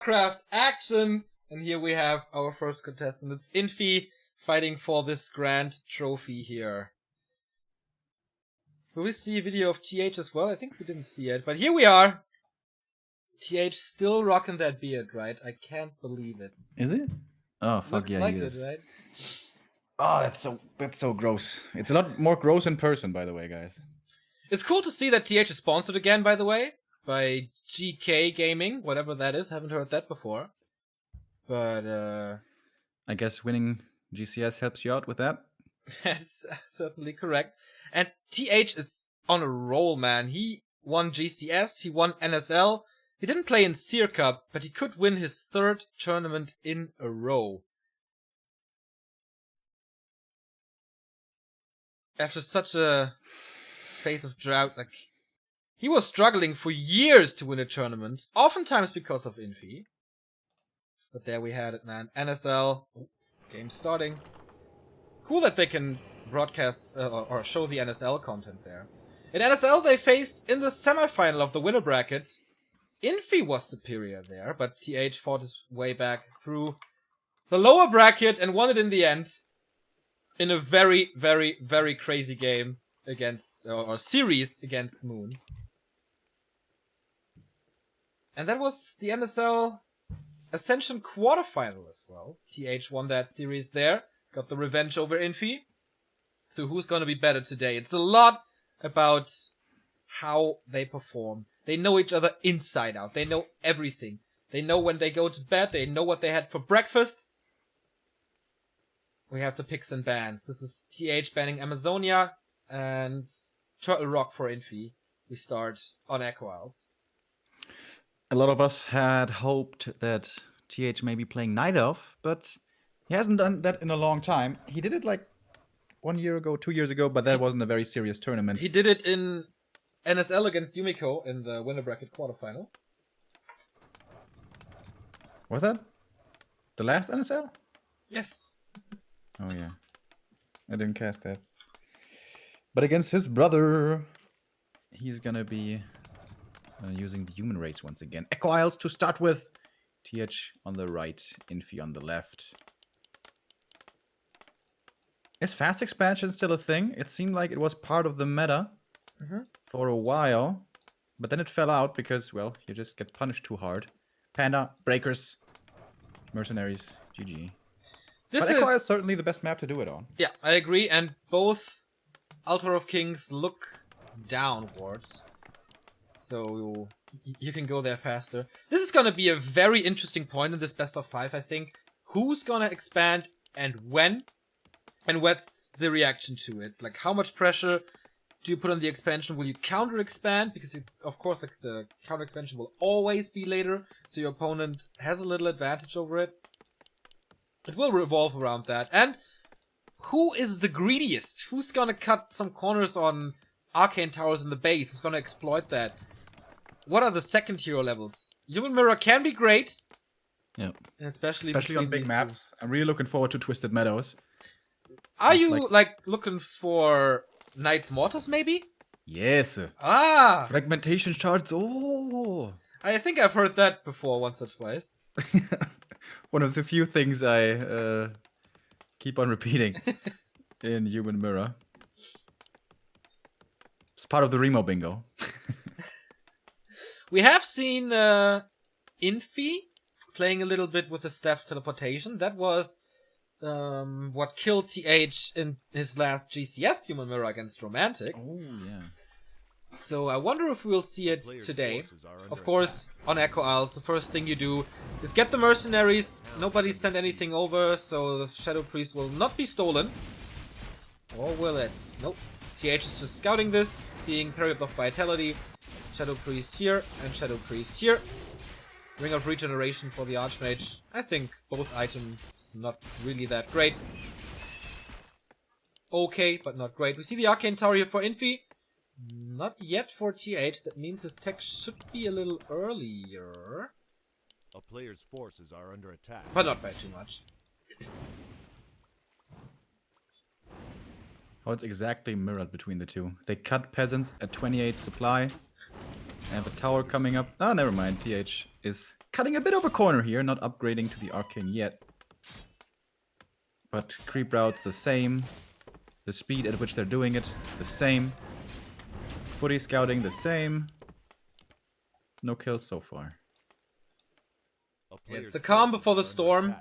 Craft action, and here we have our first contestant. It's Infi fighting for this grand trophy here. Will we see a video of TH as well? I think we didn't see it, but here we are. TH still rocking that beard, right? I can't believe it. Is it? Oh fuck. Looks yeah, like he it, is. right? Oh, that's so gross. It's a lot more gross in person, by the way, guys. It's cool to see that TH is sponsored again, by the way, by GK Gaming, whatever that is. Haven't heard that before. But, I guess winning GCS helps you out with that? that's certainly correct. And TH is on a roll, man. He won GCS, he won NSL. He didn't play in Seer Cup, but he could win his 3rd tournament in a row. After such a phase of drought, like, he was struggling for years to win a tournament, oftentimes because of Infi. But there we had it, man. NSL, game starting. Cool that they can broadcast or show the NSL content there. In NSL, they faced in the semifinal of the winner bracket. Infi was superior there, but TH fought his way back through the lower bracket and won it in the end. In a very, very, very crazy game against, or series against Moon. And that was the NSL Ascension quarterfinal as well. TH won that series there. Got the revenge over Infi. So who's gonna be better today? It's a lot about how they perform. They know each other inside out. They know everything. They know when they go to bed. They know what they had for breakfast. We have the picks and bans. This is TH banning Amazonia and Turtle Rock for Infi. We start on Echo Isles. A lot of us had hoped that TH may be playing Night Elf, but he hasn't done that in a long time. He did it like 1 year ago, 2 years ago, but that wasn't a very serious tournament. He did it in NSL against Yumiko in the winner bracket quarterfinal. Was that the last NSL? Yes. Oh yeah, I didn't cast that. But against his brother, he's gonna be using the human race once again. Echo Isles to start with. TH on the right, Infi on the left. Is fast expansion still a thing? It seemed like it was part of the meta for a while, but then it fell out because, well, you just get punished too hard. Panda, Breakers, Mercenaries, GG. But Echo is certainly the best map to do it on. Yeah, I agree, and both Altar of Kings look downwards. So you can go there faster. This is gonna be a very interesting point in this best of 5, I think. Who's gonna expand and when? And what's the reaction to it? Like, how much pressure do you put on the expansion? Will you counter expand? Because, of course, like, the counter expansion will always be later, so your opponent has a little advantage over it. It will revolve around that. And who is the greediest? Who's gonna cut some corners on Arcane Towers in the base? Who's gonna exploit that? What are the second hero levels? Human Mirror can be great. Yeah. And especially on big maps. I'm really looking forward to Twisted Meadows. Are you, like, looking for Knights Mortals, maybe? Yes. Ah! Fragmentation shards. Oh! I think I've heard that before, once or twice. One of the few things I keep on repeating in Human Mirror. It's part of the Remo bingo. We have seen Infi playing a little bit with the staff teleportation. That was what killed TH in his last GCS Human Mirror against Romantic. Oh, yeah. So I wonder if we'll see it today. Of course, on Echo Isles, the first thing you do is get the mercenaries. Nobody sent anything over, so the Shadow Priest will not be stolen. Or will it? Nope. TH is just scouting this, seeing Period of Vitality, Shadow Priest here, and Shadow Priest here. Ring of Regeneration for the Archmage. I think both items not really that great. Okay, but not great. We see the Arcane Tower here for Infi. Not yet for TH. That means his tech should be a little earlier. A player's forces are under attack. But not by too much. How it's exactly mirrored between the two. They cut peasants at 28 supply. And the tower coming up. Ah, never mind. TH is cutting a bit of a corner here, not upgrading to the arcane yet. But creep routes the same. The speed at which they're doing it, the same. Footy scouting, the same. No kills so far. It's the calm before the storm.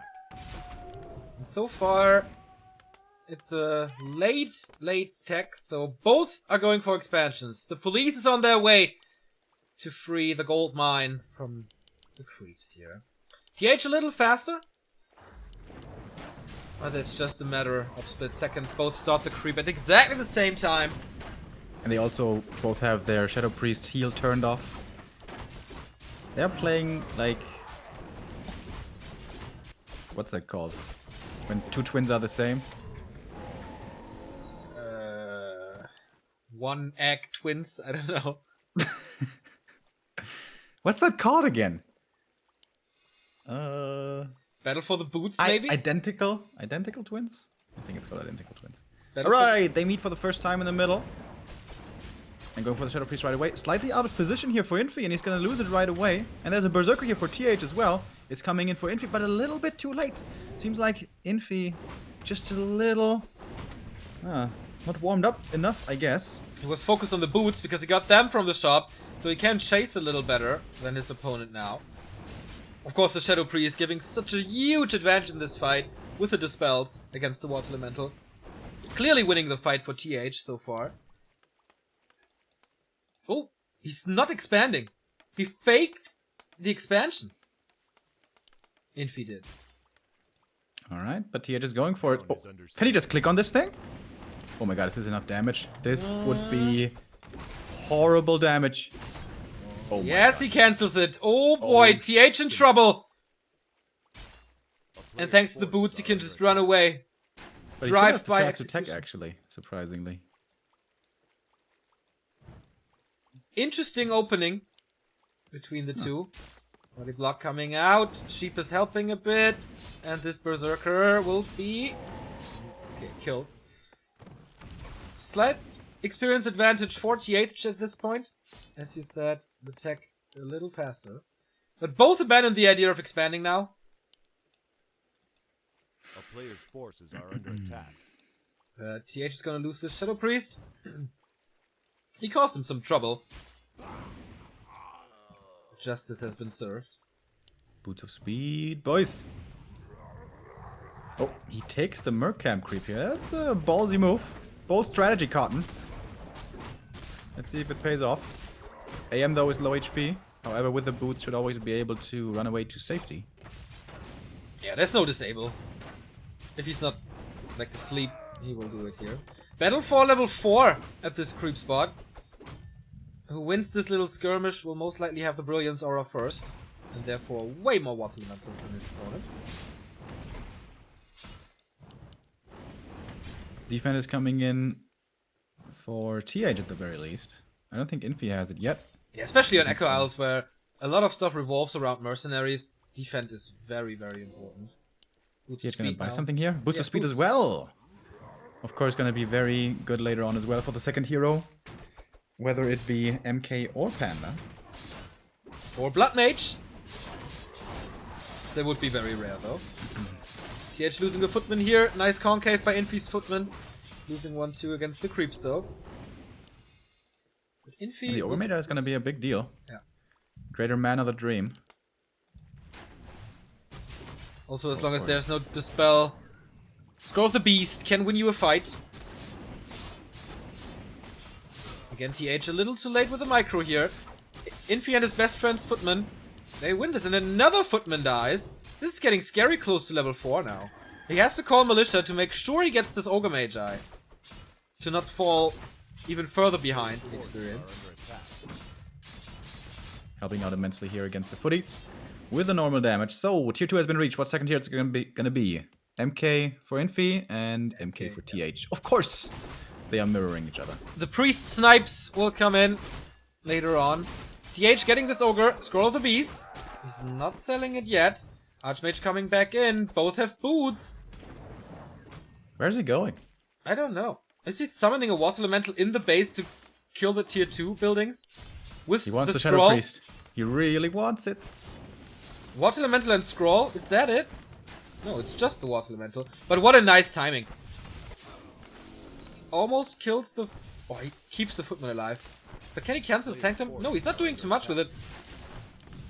And so far, it's a late tech, so both are going for expansions. The police is on their way to free the gold mine from the creeps here. TH a little faster, but it's just a matter of split seconds. Both start the creep at exactly the same time. And they also both have their Shadow Priest heal turned off. They're playing like... What's that called? When two twins are the same? One egg twins, I don't know. What's that called again? Battle for the boots, maybe? Identical twins? I think it's called identical twins. Battle Alright, they meet for the first time in the middle. And going for the Shadow Priest right away. Slightly out of position here for Infi, and he's gonna lose it right away. And there's a Berserker here for TH as well. It's coming in for Infi, but a little bit too late. Seems like Infi just a little... not warmed up enough, I guess. He was focused on the boots because he got them from the shop, so he can chase a little better than his opponent now. Of course, the Shadow Priest giving such a huge advantage in this fight with the Dispels against the Water Elemental. Clearly winning the fight for TH so far. Oh, he's not expanding. He faked the expansion. Infi did. Alright, but TH is going for it. Oh, can he just click on this thing? Oh my god, is this enough damage? This would be horrible damage. Oh yes, he cancels it. Oh boy, TH in trouble. And thanks to the boots, he can just run away. But he Drive still has the by fast attack, execution. actually, surprisingly. Interesting opening between the two. Body block coming out. Sheep is helping a bit. And this Berserker will be... okay, killed. Slight experience advantage for TH at this point. As you said, the tech a little faster. But both abandon the idea of expanding now. A player's forces are under attack. TH is gonna lose this Shadow Priest. He caused him some trouble. Justice has been served. Boots of speed, boys. Oh, he takes the Merc Camp creep here. That's a ballsy move. Bold strategy, Cotton. Let's see if it pays off. AM, though, is low HP. However, with the boots, should always be able to run away to safety. Yeah, there's no disable. If he's not, like, asleep, he will do it here. Battle for level 4 at this creep spot. Who wins this little skirmish will most likely have the Brilliance Aura first. And therefore way more Water Elementals than his opponent. Defense is coming in for TH at the very least. I don't think Infi has it yet. Yeah, especially on Echo Isles where a lot of stuff revolves around mercenaries. Defense is very, very important. Boots TH of gonna speed buy now. something here. Boots Yeah, of speed boots. as well. Of course, gonna be very good later on as well for the second hero. Whether it be MK or Panda. Or Blood Mage. They would be very rare though. TH losing a footman here. Nice concave by Infi's footman. Losing 1-2 against the creeps though. But Infi... And the Overmeter is gonna be a big deal. Yeah. Greater Man of the Dream. Also, as long as there's no Dispel, Scroll of the Beast can win you a fight. Again, TH a little too late with the micro here. Infi and his best friend's footman. They win this, and another footman dies. This is getting scary close to level 4 now. He has to call Militia to make sure he gets this Ogre Magi. To not fall even further behind in experience. Helping out immensely here against the footies. With the normal damage. So, tier 2 has been reached. What second tier it's gonna be? MK for Infi and MK for TH. Of course! They are mirroring each other. The Priest Snipes will come in later on. TH getting this Ogre, Scroll of the Beast. He's not selling it yet. Archmage coming back in. Both have boots. Where's he going? I don't know. Is he summoning a Water Elemental in the base to kill the tier 2 buildings? With He wants the the Shadow scroll? Priest. He really wants it. Water Elemental and Scroll, is that it? No, it's just the Water Elemental. But what a nice timing. Almost kills the... Oh, he keeps the Footman alive. But can he cancel Sanctum? No, he's not doing too much with it.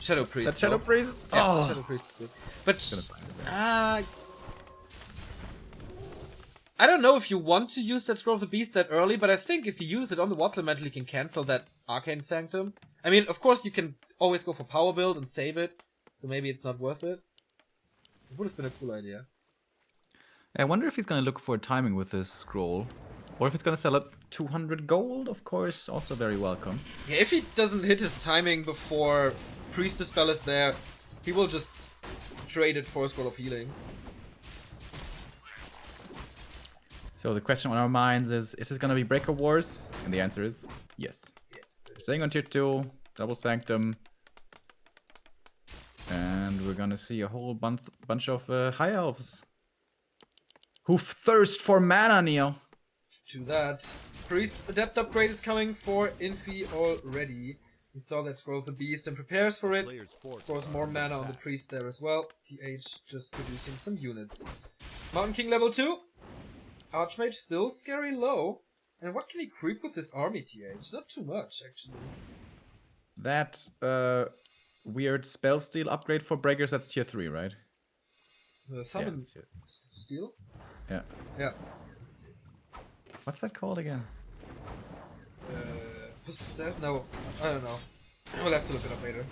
Shadow Priest. That Shadow Priest? Yeah, Oh. Shadow Priest is good. But... I don't know if you want to use that Scroll of the Beast that early, but I think if you use it on the Water Elemental, you can cancel that Arcane Sanctum. I mean, of course, you can always go for Power Build and save it, so maybe it's not worth it. It would have been a cool idea. I wonder if he's gonna look for timing with this scroll. Or if he's gonna sell it 200 gold, of course, also very welcome. Yeah, if he doesn't hit his timing before Priestess Spell is there, he will just trade it for a Scroll of Healing. So the question on our minds is this gonna be Breaker Wars? And the answer is yes. Yes. Staying on tier 2, double Sanctum. And we're gonna see a whole bunch of High Elves. Who thirst for mana, Neo. To that. Priest's Adept upgrade is coming for Infi already. He saw that Scroll of the Beast and prepares for it. Of course, more mana on the Priest there as well. TH just producing some units. Mountain King level 2. Archmage still scary low. And what can he creep with this army, TH? Not too much, actually. That weird spell steal upgrade for breakers, that's tier 3, right? Summon Steel? Yeah. Yeah. What's that called again? No, I don't know. We'll have to look it up later.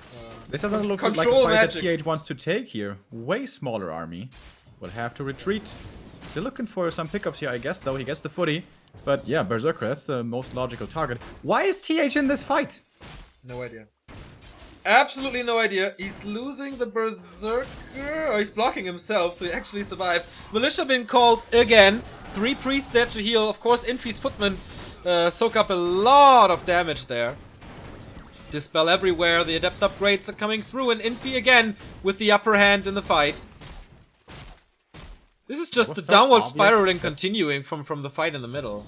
This doesn't look like a Control fight magic. that TH wants to take here. Way smaller army. Will have to retreat. Still looking for some pickups here, I guess, though. He gets the footy. But yeah, Berserker, that's the most logical target. Why is TH in this fight? No idea. Absolutely no idea. He's losing the Berserker. Or he's blocking himself, so he actually survived. Militia been called again. 3 priests there to heal. Of course, Infi's Footmen soak up a lot of damage there. Dispel everywhere. The Adept upgrades are coming through. And Infi again with the upper hand in the fight. This is just the so downward obvious spiraling that- continuing from the fight in the middle.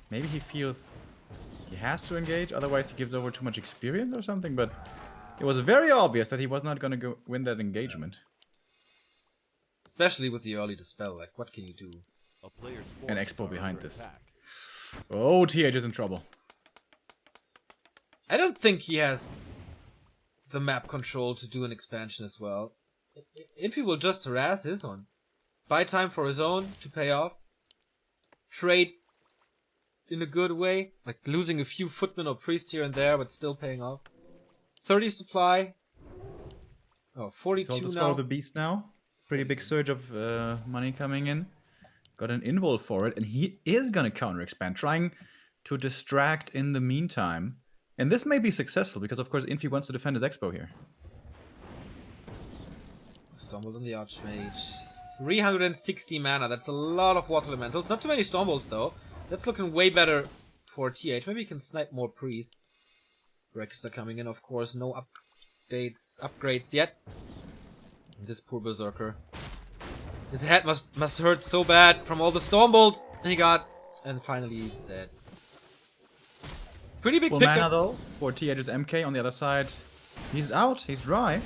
Maybe he feels he has to engage, otherwise he gives over too much experience or something, but it was very obvious that he was not going to go win that engagement. Especially with the early dispel. Like, what can you do? An expo behind this. Oh, TH is in trouble. I don't think he has the map control to do an expansion as well. Infi will just harass his one. Buy time for his own to pay off. Trade in a good way. Like losing a few footmen or priests here and there, but still paying off. 30 supply. Oh, 42 So the now. Skull of the Beast now. Pretty big surge of money coming in. Got an invul for it, and he is going to counter expand, trying to distract in the meantime. And this may be successful, because of course Infi wants to defend his expo here. Stormbolt on the Archmage. 360 mana. That's a lot of water elementals. Not too many Stormbolts though. That's looking way better for TH. Maybe you can snipe more priests. Breakers are coming in, of course. No upgrades yet. This poor Berserker. His head must hurt so bad from all the Stormbolts he got. And finally he's dead. Pretty big Full pickup. mana though for TH's MK on the other side. He's out. He's dry.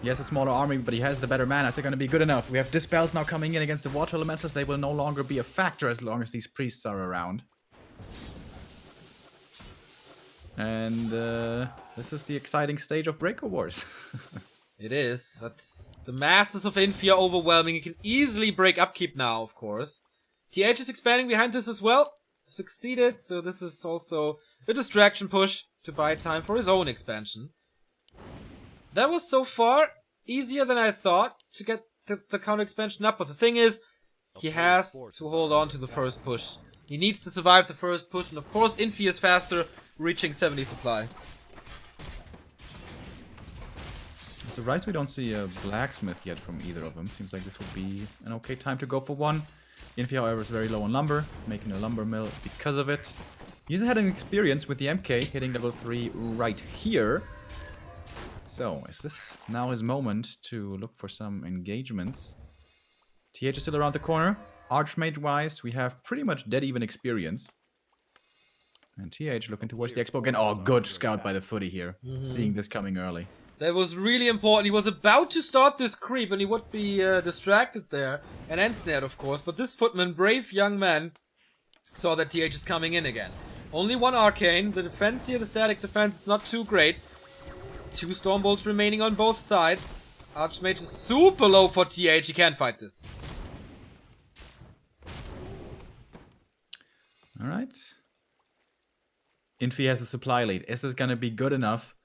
He has a smaller army, but he has the better mana. Is it going to be good enough? We have Dispels now coming in against the Water Elementals. They will no longer be a factor as long as these priests are around. And this is the exciting stage of Breaker Wars. It is, but the masses of Infi are overwhelming. You can easily break upkeep now, of course. TH is expanding behind this as well. Succeeded, so this is also a distraction push to buy time for his own expansion. That was so far easier than I thought to get the counter expansion up, but the thing is, he has to hold on to the first push. He needs to survive the first push, and of course Infi is faster, reaching 70 supply. I'm surprised we don't see a blacksmith yet from either of them. Seems like this would be an okay time to go for one. Infi, however, is very low on lumber, making a lumber mill because of it. He's had an experience with the MK, hitting level 3 right here. So, is this now his moment to look for some engagements? TH is still around the corner. Archmage-wise, we have pretty much dead-even experience. And TH looking towards the expo again. Oh, good scout by the footy here. Seeing this coming early. That was really important. He was about to start this creep and he would be distracted there. And ensnared, of course. But this footman, brave young man, saw that TH is coming in again. Only one arcane. The defense here, the static defense, is not too great. 2 Stormbolts remaining on both sides. Archmage is super low for TH. He can't fight this. Alright. Infi has a supply lead. Is this gonna be good enough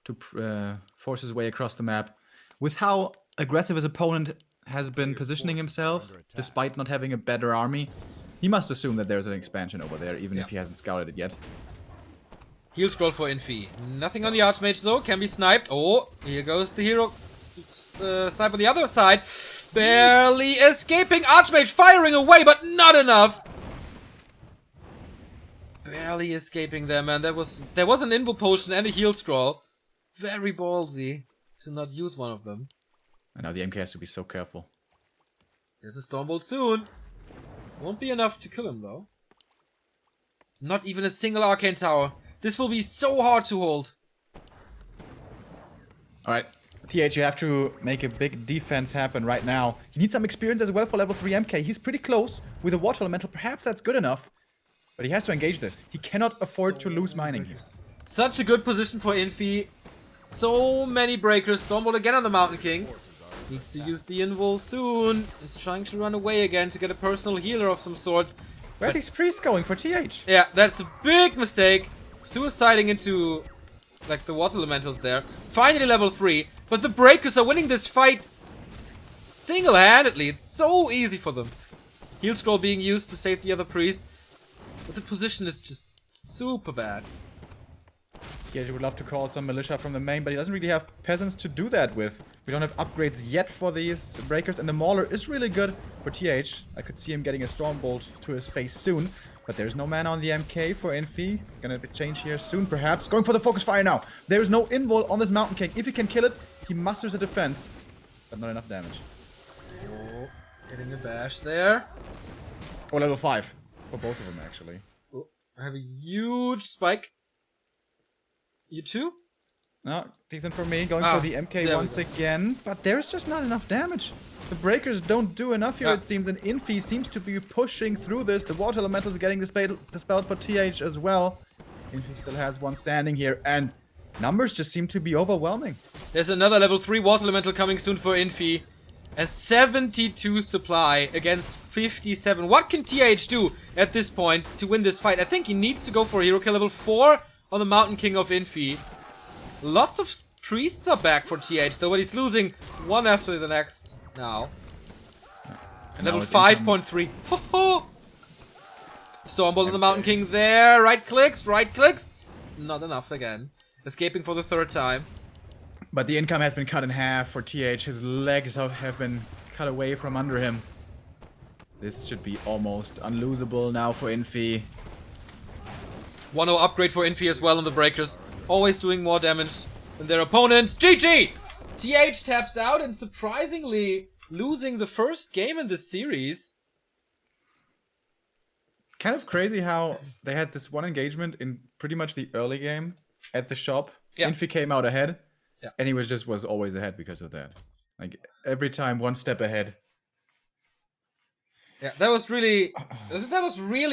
to force his way across the map? With how aggressive his opponent has been positioning himself, despite not having a better army, he must assume that there's an expansion over there, even if he hasn't scouted it yet. Heal scroll for Infi. Nothing on the Archmage though, can be sniped. Oh, here goes the hero snipe on the other side. Barely escaping. Archmage firing away, but not enough. Barely escaping there, man. There was an invo potion and a heal scroll. Very ballsy to not use one of them. And now the MK has to be so careful. There's a Stormbolt soon. Won't be enough to kill him though. Not even a single Arcane Tower. This will be so hard to hold. Alright, TH, you have to make a big defense happen right now. You need some experience as well for level 3 MK. He's pretty close with a Water Elemental. Perhaps that's good enough. But he has to engage this. He cannot afford to lose mining here. Such a good position for Infi. So many breakers. Stormbolt again on the Mountain King. Needs to use the invul soon. He's trying to run away again to get a personal healer of some sorts. Where are these priests going for TH? Yeah, that's a big mistake. Suiciding into like the water elementals there. Finally level 3. But the breakers are winning this fight single-handedly. It's so easy for them. Heal scroll being used to save the other priest. But the position is just super bad. Yeah, he would love to call some militia from the main, but he doesn't really have peasants to do that with. We don't have upgrades yet for these breakers, and the Mauler is really good for TH. I could see him getting a Stormbolt to his face soon, but there's no mana on the MK for Infi. Gonna change here soon, perhaps. Going for the focus fire now. There's no invul on this Mountain King. If he can kill it, he musters a defense, but not enough damage. Oh, getting a bash there. Or level 5 for both of them, actually. Oh, I have a huge spike. You too? No, decent for me. Going for the MK once again. But there's just not enough damage. The breakers don't do enough here, it seems. And Infi seems to be pushing through this. The Water Elemental is getting dispelled for TH as well. Infi still has one standing here. And numbers just seem to be overwhelming. There's another level 3 Water Elemental coming soon for Infi. And 72 supply against 57. What can TH do at this point to win this fight? I think he needs to go for a hero kill level 4 on the Mountain King of Infi. Lots of priests are back for TH though, but he's losing one after the next now. And level 5.3. Ho ho! Stormbolt on the Mountain King there. Right clicks. Not enough again. Escaping for the 3rd time. But the income has been cut in half for TH. His legs have been cut away from under him. This should be almost unlosable now for Infi. 1-0 upgrade for Infi as well on the breakers. Always doing more damage than their opponents. GG! TH taps out and surprisingly losing the first game in this series. Kind of crazy how they had this one engagement in pretty much the early game at the shop. Yeah. Infi came out ahead. Yeah. And he was always ahead because of that. Like every time one step ahead. Yeah, that was really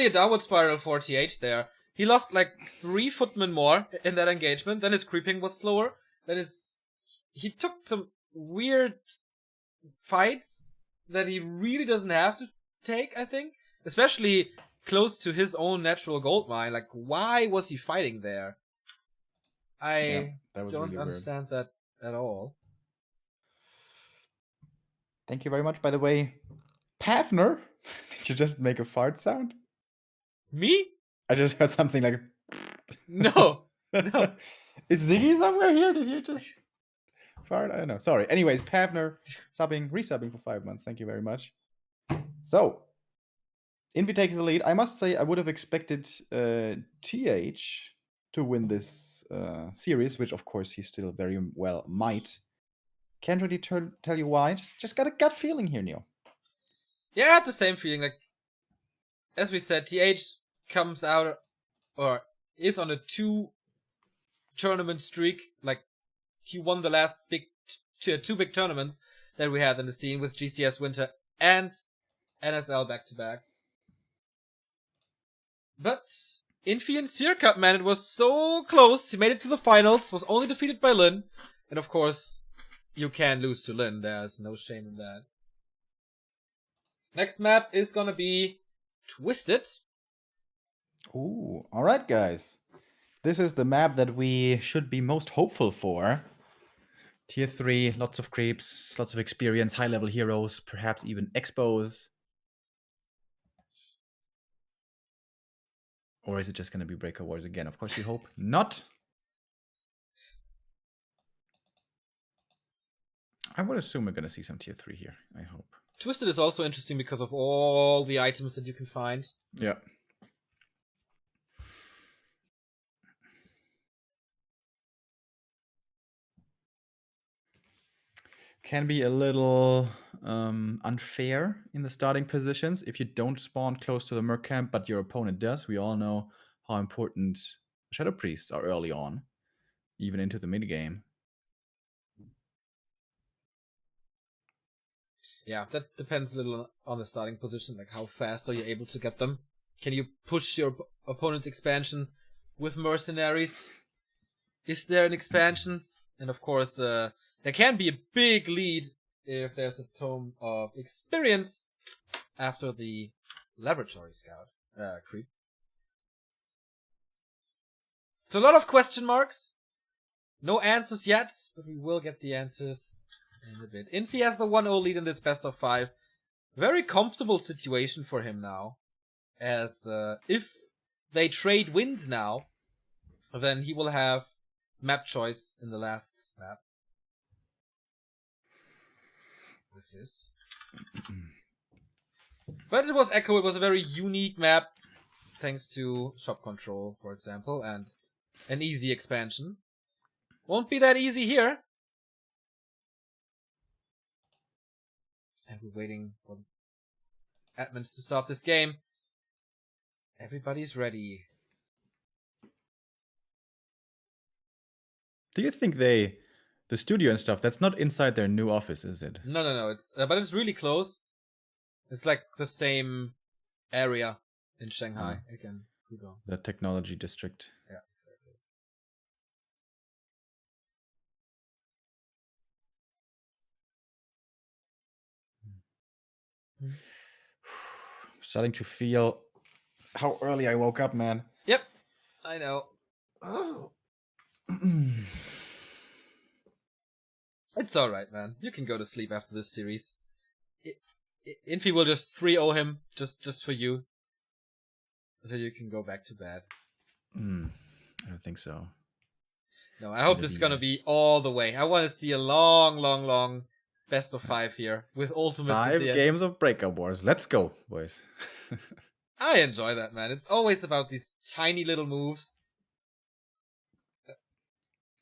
a downward spiral for TH there. He lost like 3 footmen more in that engagement. Then his creeping was slower. He took some weird fights that he really doesn't have to take, I think. Especially close to his own natural gold mine. Like, why was he fighting there? I don't really understand that at all. Thank you very much, by the way. Pavner? Did you just make a fart sound? Me? I just heard something like... No. No. Is Ziggy somewhere here? Did you just fart? I don't know. Sorry. Anyways, Pavner resubbing for 5 months. Thank you very much. So, Infi takes the lead. I must say I would have expected TH to win this series, which of course he still very well might. Can't really tell you why. Just got a gut feeling here, Neil. Yeah, I had the same feeling. Like, as we said, TH comes out, or is on a 2-tournament streak. Like, he won the last two big tournaments that we had in the scene with GCS Winter and NSL back-to-back. But Infi and Seer Cup, man, it was so close. He made it to the finals, was only defeated by Lin. And of course, you can lose to Lin. There's no shame in that. Next map is gonna be Twisted. Ooh, all right, guys. This is the map that we should be most hopeful for. Tier 3, lots of creeps, lots of experience, high-level heroes, perhaps even expos. Or is it just going to be Breaker Wars again? Of course, we hope not. I would assume we're going to see some Tier 3 here, I hope. Twisted is also interesting because of all the items that you can find. Yeah. Can be a little unfair in the starting positions if you don't spawn close to the Merc camp, but your opponent does. We all know how important Shadow Priests are early on, even into the mid-game. Yeah, that depends a little on the starting position, like how fast are you able to get them? Can you push your opponent's expansion with mercenaries? Is there an expansion? And of course, there can be a big lead if there's a tome of experience after the laboratory scout creep. So a lot of question marks. No answers yet, but we will get the answers in a bit. Infi has the 1-0 lead in this best of 5. Very comfortable situation for him now. As if they trade wins now, then he will have map choice in the last map. With this. But it was Echo, it was a very unique map. Thanks to shop control, for example, and an easy expansion. Won't be that easy here. And we're waiting for admins to start this game. Everybody's ready. Do you think the studio and stuff, that's not inside their new office, is it? No. It's but it's really close. It's like the same area in Shanghai. Again, Pudong. The technology district. Yeah, exactly. Starting to feel how early I woke up, man. Yep, I know. It's alright, man. You can go to sleep after this series. Infi will just 3-0 him, just for you. So you can go back to bed. I don't think so. No, I hope this is gonna be all the way. I want to see a long best of 5 here with ultimates. 5 games of Breakout Wars. Let's go, boys. I enjoy that, man. It's always about these tiny little moves.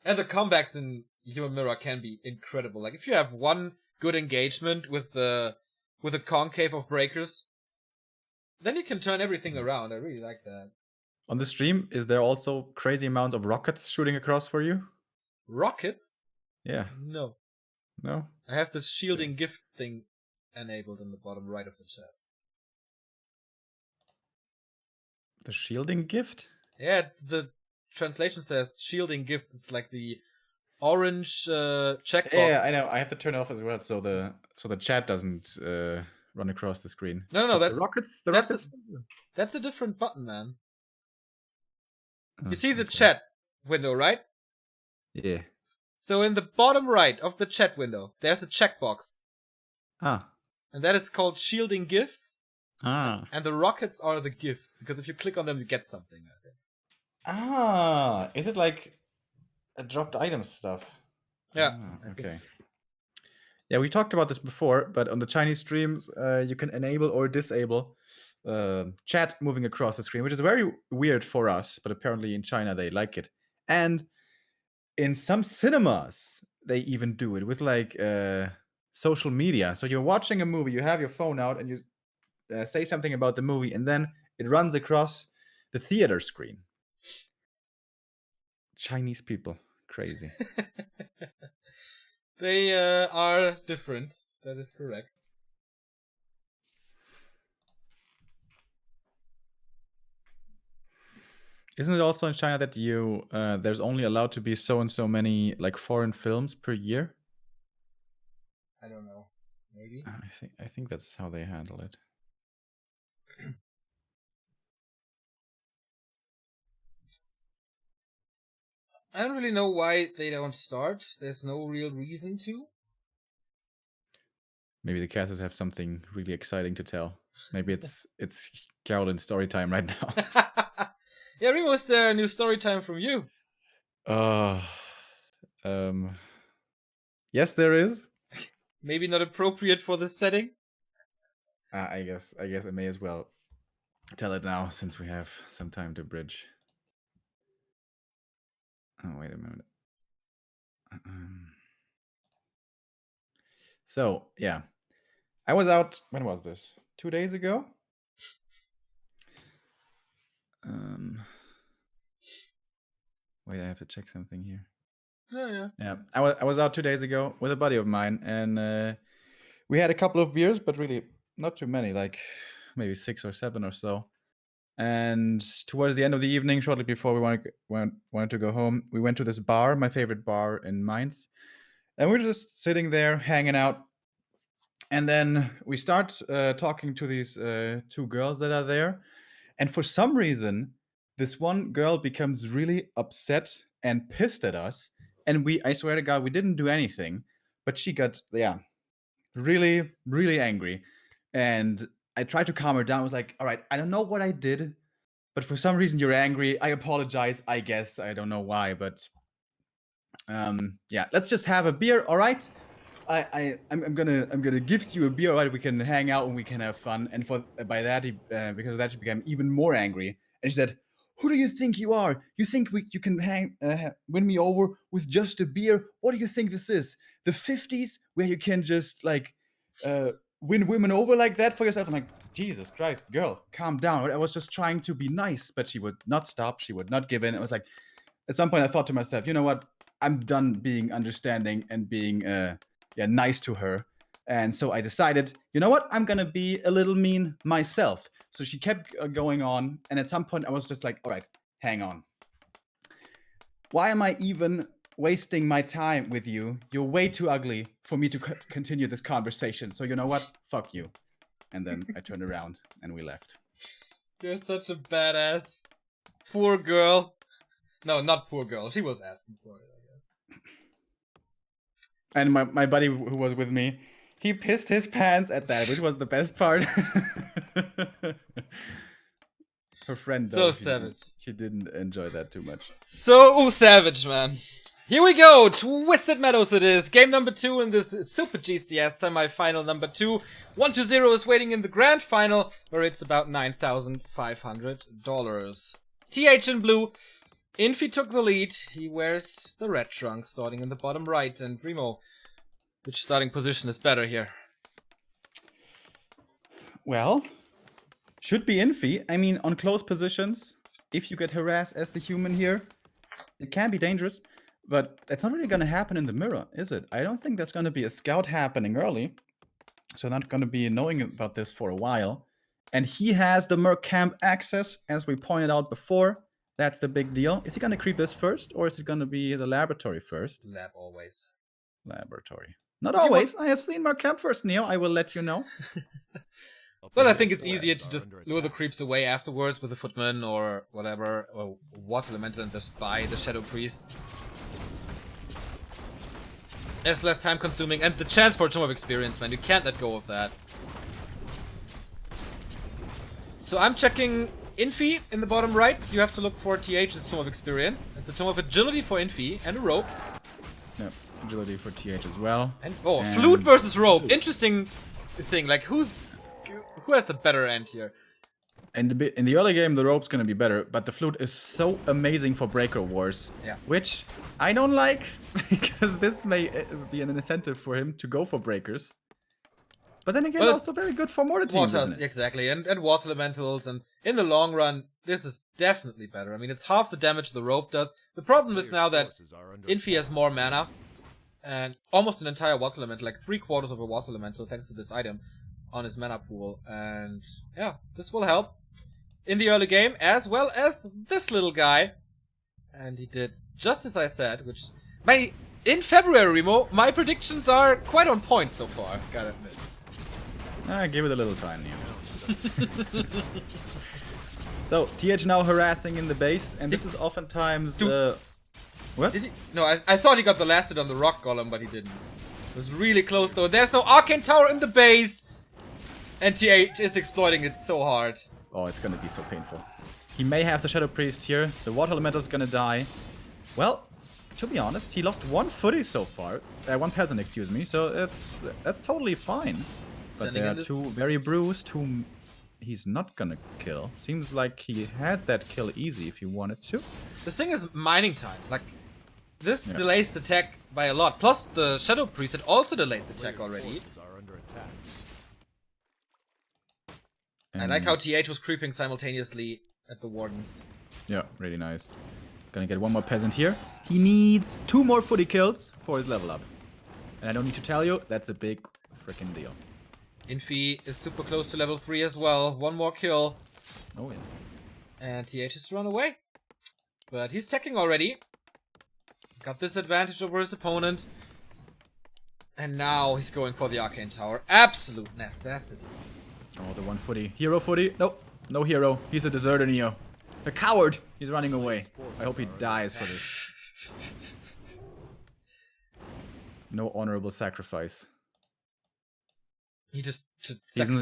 And the comebacks in Human Mirror can be incredible. Like, if you have one good engagement with the concave of breakers, then you can turn everything around. I really like that. On the stream, is there also crazy amounts of rockets shooting across for you? Rockets? Yeah. No. No? I have the shielding gift thing enabled in the bottom right of the chat. The shielding gift? Yeah, the translation says shielding gift. It's like the orange checkbox. Yeah, I know. I have to turn it off as well, so the chat doesn't run across the screen. No, that's the rockets. The that's rockets. That's a different button, man. Oh, You see the okay. chat window, right? Yeah. So in the bottom right of the chat window, there's a checkbox. Ah. And that is called shielding gifts. Ah. And the rockets are the gifts, because if you click on them, you get something, I think. Ah. Is it like a dropped items stuff? Yeah. Ah, okay. Yeah, we talked about this before, but on the Chinese streams, you can enable or disable chat moving across the screen, which is very weird for us, but apparently in China they like it. And in some cinemas, they even do it with like social media. So you're watching a movie, you have your phone out, and you say something about the movie, and then it runs across the theater screen. Chinese people. Crazy. They are different. That is correct. Isn't it also in China that you there's only allowed to be so and so many like foreign films per year? I don't know. Maybe. I think that's how they handle it. I don't really know why they don't start. There's no real reason to. Maybe the casters have something really exciting to tell. Maybe it's Carolyn's story time right now. Yeah, Remo, is there a new story time from you? Yes, there is. Maybe not appropriate for this setting. I guess I may as well tell it now since we have some time to bridge. Oh, wait a minute. So, yeah. I was out, when was this? 2 days ago? Wait, I have to check something here. Yeah. Yeah, I was out 2 days ago with a buddy of mine, and we had a couple of beers, but really not too many, like maybe 6 or 7 or so. And towards the end of the evening, shortly before we wanted to go home, we went to this bar, my favorite bar in Mainz, and we were just sitting there hanging out. And then we start talking to these 2 girls that are there, and for some reason, this one girl becomes really upset and pissed at us. And I swear to God, we didn't do anything, but she got, really, really angry. And I tried to calm her down. I was like, all right, I don't know what I did, but for some reason you're angry. I apologize, I guess. I don't know why, but yeah, let's just have a beer, all right? I'm gonna give you a beer, all right? We can hang out and we can have fun. And by that, because of that, she became even more angry. And she said, "Who do you think you are? You think you can win me over with just a beer? What do you think this is? The 50s where you can just like win women over like that for yourself?" I'm like, Jesus Christ, girl, calm down. I was just trying to be nice, but she would not stop. She would not give in. It was like, at some point, I thought to myself, you know what? I'm done being understanding and being nice to her. And so I decided, you know what? I'm gonna be a little mean myself. So she kept going on, and at some point I was just like, all right, hang on. Why am I even wasting my time with you? You're way too ugly for me to continue this conversation. So you know what? Fuck you. And then I turned around and we left. You're such a badass. Poor girl. No, not poor girl. She was asking for it, I guess. And my buddy who was with me, he pissed his pants at that, which was the best part. Her friend, so savage. She didn't enjoy that too much. So savage, man. Here we go. Twisted Meadows it is. Game number 2 in this Super GCS semifinal number 2. 1-0 is waiting in the grand final, where it's about $9,500. TH in blue. Infi took the lead. He wears the red trunk, starting in the bottom right. And Remo, which starting position is better here? Well, should be Infi. I mean, on close positions, if you get harassed as the human here, it can be dangerous. But that's not really going to happen in the mirror, is it? I don't think there's going to be a scout happening early. So not going to be knowing about this for a while. And he has the Merc camp access, as we pointed out before. That's the big deal. Is he going to creep this first, or is it going to be the laboratory first? Lab always. Laboratory. Not always. I have seen Merc camp first, Neo. I will let you know. Well, I think it's easier to just lure the creeps away afterwards with the footman or whatever, or water elemental and the spy, the shadow priest. It's less time consuming and the chance for a Tomb of Experience, man. You can't let go of that. So I'm checking Infi in the bottom right. You have to look for TH's Tomb of Experience. It's a Tomb of Agility for Infi and a rope. Yep, agility for TH as well. And flute versus rope. Interesting thing. Like who has the better end here? In the early game, the rope's gonna be better, but the flute is so amazing for breaker wars. Yeah. Which I don't like, because this may be an incentive for him to go for breakers. But then again, Well, also very good for mortar teams, Waters, isn't it? exactly, and water elementals, and in the long run, this is definitely better. I mean, it's half the damage the rope does. The problem is now that Infi has more mana, and almost an entire water elemental, like 3/4 of a water elemental, thanks to this item, on his mana pool. And yeah, this will help in the early game, as well as this little guy. And he did just as I said, which... In February, Remo, my predictions are quite on point so far, gotta admit. Give it a little time, Neo. So, TH now harassing in the base, and this is oftentimes... what? Did he? No, I thought he got the last hit on the rock golem, but he didn't. It was really close though. There's no arcane tower in the base! And TH is exploiting it so hard. Oh, it's gonna be so painful. He may have the Shadow Priest here. The Water Elemental's gonna die. Well, to be honest, he lost one footy so far. One peasant, excuse me. So that's totally fine. But there are two very bruised whom he's not gonna kill. Seems like he had that kill easy if he wanted to. The thing is mining time. Like, this delays the tech by a lot. Plus, the Shadow Priest had also delayed the tech already. I like how TH was creeping simultaneously at the Wardens. Yeah, really nice. Gonna get one more peasant here. He needs 2 more footy kills for his level up. And I don't need to tell you, that's a big freaking deal. Infi is super close to level 3 as well. One more kill. Oh yeah. And TH has run away. But he's teching already. Got this advantage over his opponent. And now he's going for the Arcane Tower. Absolute necessity. Oh, the one footy. Hero footy. Nope. No hero. He's a deserter, Neo. A coward. He's running away. I hope he dies for this. No honorable sacrifice. He just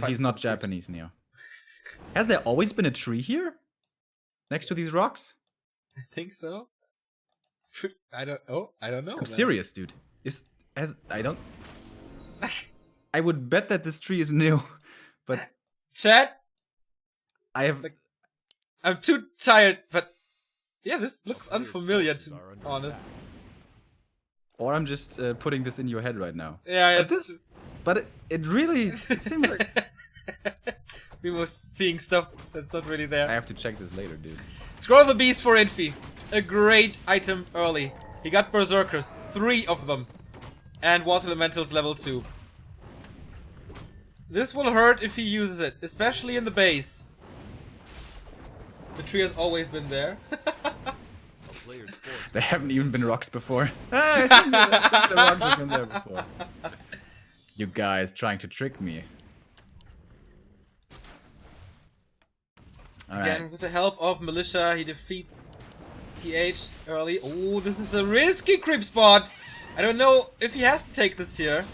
he's not Japanese, Neo. Has there always been a tree here? Next to these rocks? I think so. I don't know. I'm serious, dude. I would bet that this tree is new, but chat. I'm too tired, but yeah, this looks unfamiliar to be honest. Or I'm just putting this in your head right now. Yeah, but it really seems like we were seeing stuff that's not really there. I have to check this later, dude. Scroll of the Beast for Infi. A great item early. He got Berserkers, 3 of them. And Water Elementals level 2. This will hurt if he uses it, especially in the base. The tree has always been there. There haven't even been rocks before. I think the rocks have been there before. You guys trying to trick me. Again, with the help of Militia, he defeats TH early. Oh, this is a risky creep spot. I don't know if he has to take this here.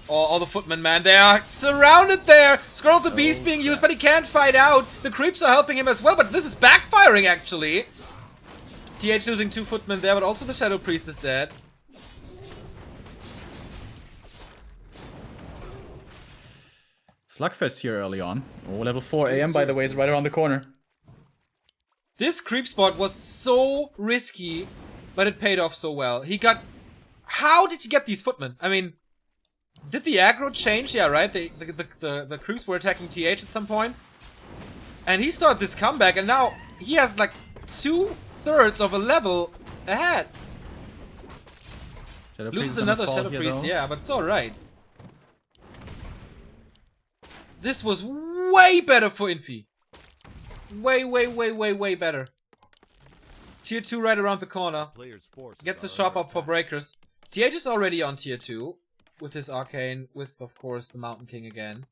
Oh, the footmen, man, they are surrounded there. Scroll of the Beast being used, but he can't fight out. The creeps are helping him as well, but this is backfiring, actually. TH losing 2 footmen there, but also the Shadow Priest is dead. Slugfest here early on. Oh, level 4 AM, by the way, is right around the corner. This creep spot was so risky, but it paid off so well. He got... How did he get these footmen? I mean, did the aggro change? Yeah, right? The creeps were attacking TH at some point. And he started this comeback, and now he has like 2/3 of a level ahead. Loses another Shadow Priest, yeah, but it's alright. This was way better for Infi. Way better. Tier 2 right around the corner. Gets the shop up for breakers. TH is already on tier 2. With his arcane, with of course the Mountain King again.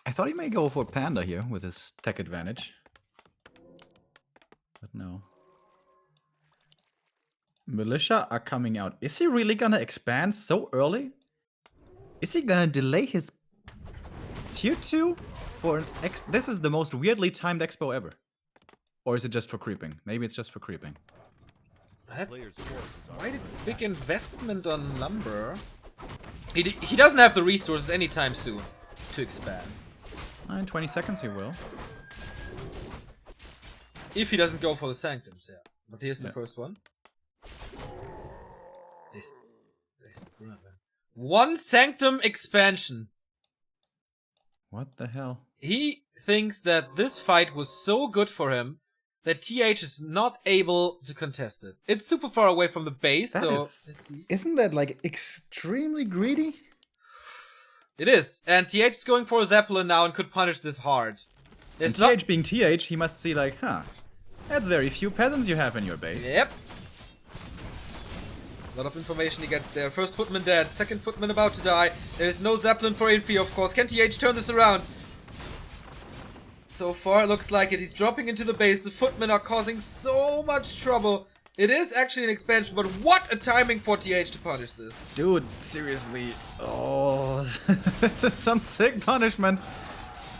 I thought he may go for Panda here with his tech advantage. But no. Militia are coming out. Is he really gonna expand so early? Is he gonna delay his tier 2 for an this is the most weirdly timed expo ever. Or is it just for creeping? Maybe it's just for creeping. That's quite a big investment on lumber. He doesn't have the resources anytime soon to expand. In 20 seconds he will. If he doesn't go for the sanctums, yeah. But here's the first one. One sanctum expansion. What the hell? He thinks that this fight was so good for him that TH is not able to contest it. It's super far away from the base, Isn't that like extremely greedy? It is. And TH is going for a Zeppelin now and could punish this hard. And TH being TH, he must see like, that's very few peasants you have in your base. Yep. A lot of information he gets there. First footman dead, second footman about to die. There is no Zeppelin for Infi, of course. Can TH turn this around? So far, it looks like it. He's dropping into the base. The footmen are causing so much trouble. It is actually an expansion, but what a timing for TH to punish this. Dude, seriously. Oh, this is some sick punishment.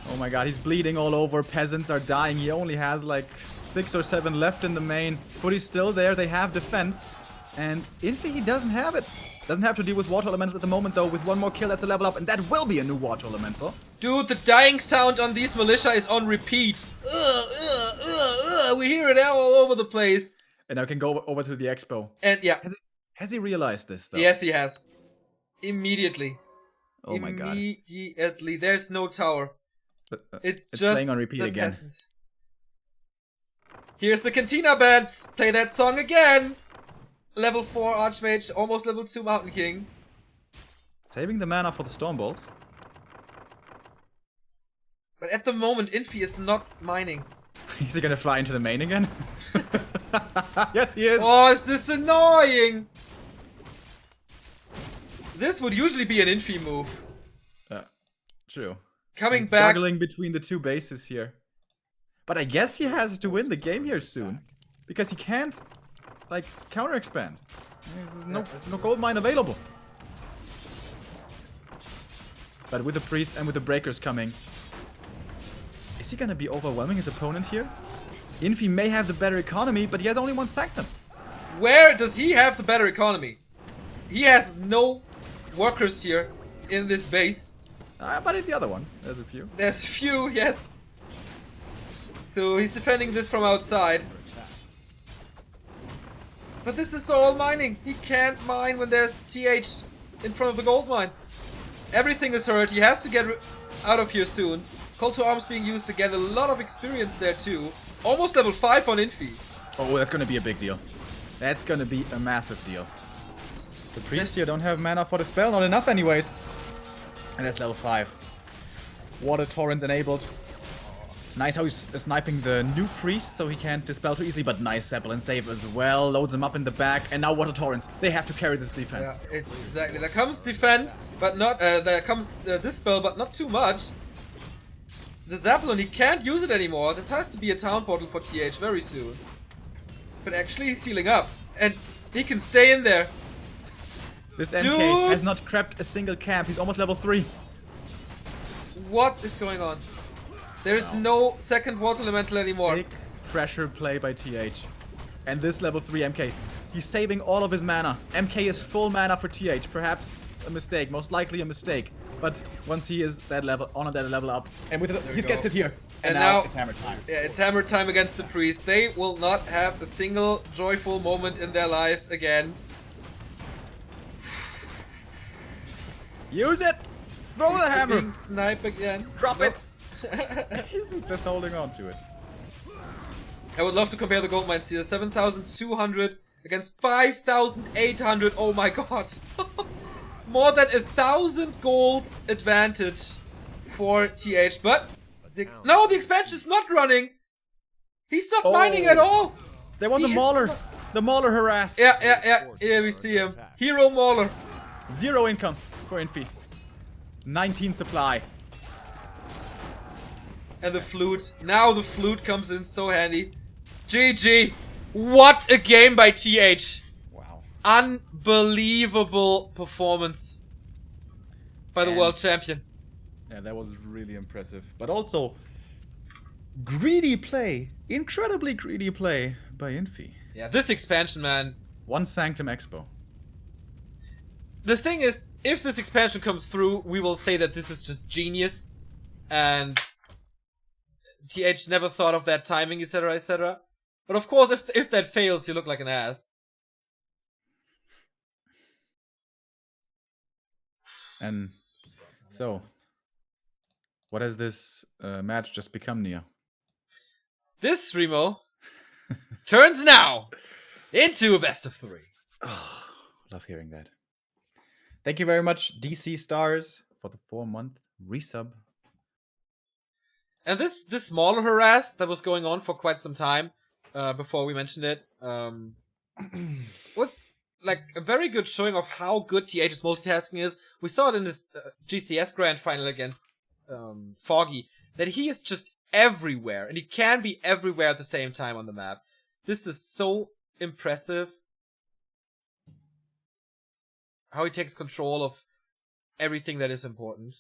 Oh my god, he's bleeding all over. Peasants are dying. He only has like 6 or 7 left in the main. Footy's still there. They have defend. And Infi, he doesn't have it. Doesn't have to deal with water elementals at the moment, though. With one more kill, that's a level up. And that will be a new water elemental. Dude, the dying sound on these militia is on repeat. We hear it all over the place. And I can go over to the expo. And yeah. Has he realized this, though? Yes, he has. Immediately. Oh my god. Immediately. There's no tower. It's just playing on repeat again. Peasant. Here's the Cantina band. Play that song again. Level 4 Archmage, almost level 2 Mountain King. Saving the mana for the Storm Bolts. But at the moment, Infi is not mining. Is he gonna fly into the main again? Yes, he is. Oh, is this annoying? This would usually be an Infi move. True. Coming He's back. juggling between the 2 bases here. But I guess he has to win the game here soon. Because he can't, like, counter expand. There's no gold mine available. But with the priest and with the breakers coming, is he gonna be overwhelming his opponent here? Infi may have the better economy, but he has only 1 sanctum. Where does he have the better economy? He has no workers here in this base. But in the other one, there's a few. There's a few, yes. So he's defending this from outside. But this is all mining. He can't mine when there's TH in front of the gold mine. Everything is hurt. He has to get out of here soon. Call to arms being used to get a lot of experience there too. Almost level 5 on Infi. Oh, that's gonna be a big deal. That's gonna be a massive deal. The priests here don't have mana for the spell, not enough anyways. And that's level 5. Water torrents enabled. Nice how he's sniping the new priest so he can't dispel too easily, but nice Zeppelin save as well. Loads him up in the back, and now water torrents. They have to carry this defense. Yeah, exactly. There comes defend, but not. There comes dispel, but not too much. The Zeppelin, he can't use it anymore. This has to be a town portal for TH very soon. But actually, he's healing up, and he can stay in there. This MK has not crept a single camp. He's almost level 3. What is going on? There is no second water elemental anymore. Big pressure play by TH. And this level 3 MK. He's saving all of his mana. MK is full mana for TH. Perhaps a mistake. Most likely a mistake. But once he is that level, on that level up. And with it, he gets it here. And now it's hammer time. Yeah, it's hammer time against the priest. They will not have a single joyful moment in their lives again. Use it! Throw the hammer! Being sniped again. Drop it! He's just holding on to it. I would love to compare the gold mines here. 7,200 against 5,800. Oh my god. More than 1,000 golds advantage for TH. But no, the expansion is not running. He's not mining at all. There was a mauler. The mauler harass. Yeah. Here we see him. Hero mauler. 0 income for Infi. 19 supply. And the flute. Now the flute comes in so handy. GG. What a game by TH. Wow. Unbelievable performance by the world champion. Yeah, that was really impressive. But also, greedy play. Incredibly greedy play by Infi. Yeah, this expansion, man. 1 Sanctum Expo. The thing is, if this expansion comes through, we will say that this is just genius. And TH never thought of that timing, etc, etc. But of course, if that fails, you look like an ass. And so, What has this match just become, Nia? This, Remo, turns now into a best of 3. Oh, love hearing that. Thank you very much, DC Stars, for the 4-month resub. And this smaller harass that was going on for quite some time before we mentioned it was like a very good showing of how good TH's multitasking is. We saw it in this GCS grand final against Foggy, that he is just everywhere, and he can be everywhere at the same time on the map. This is so impressive. How he takes control of everything that is important.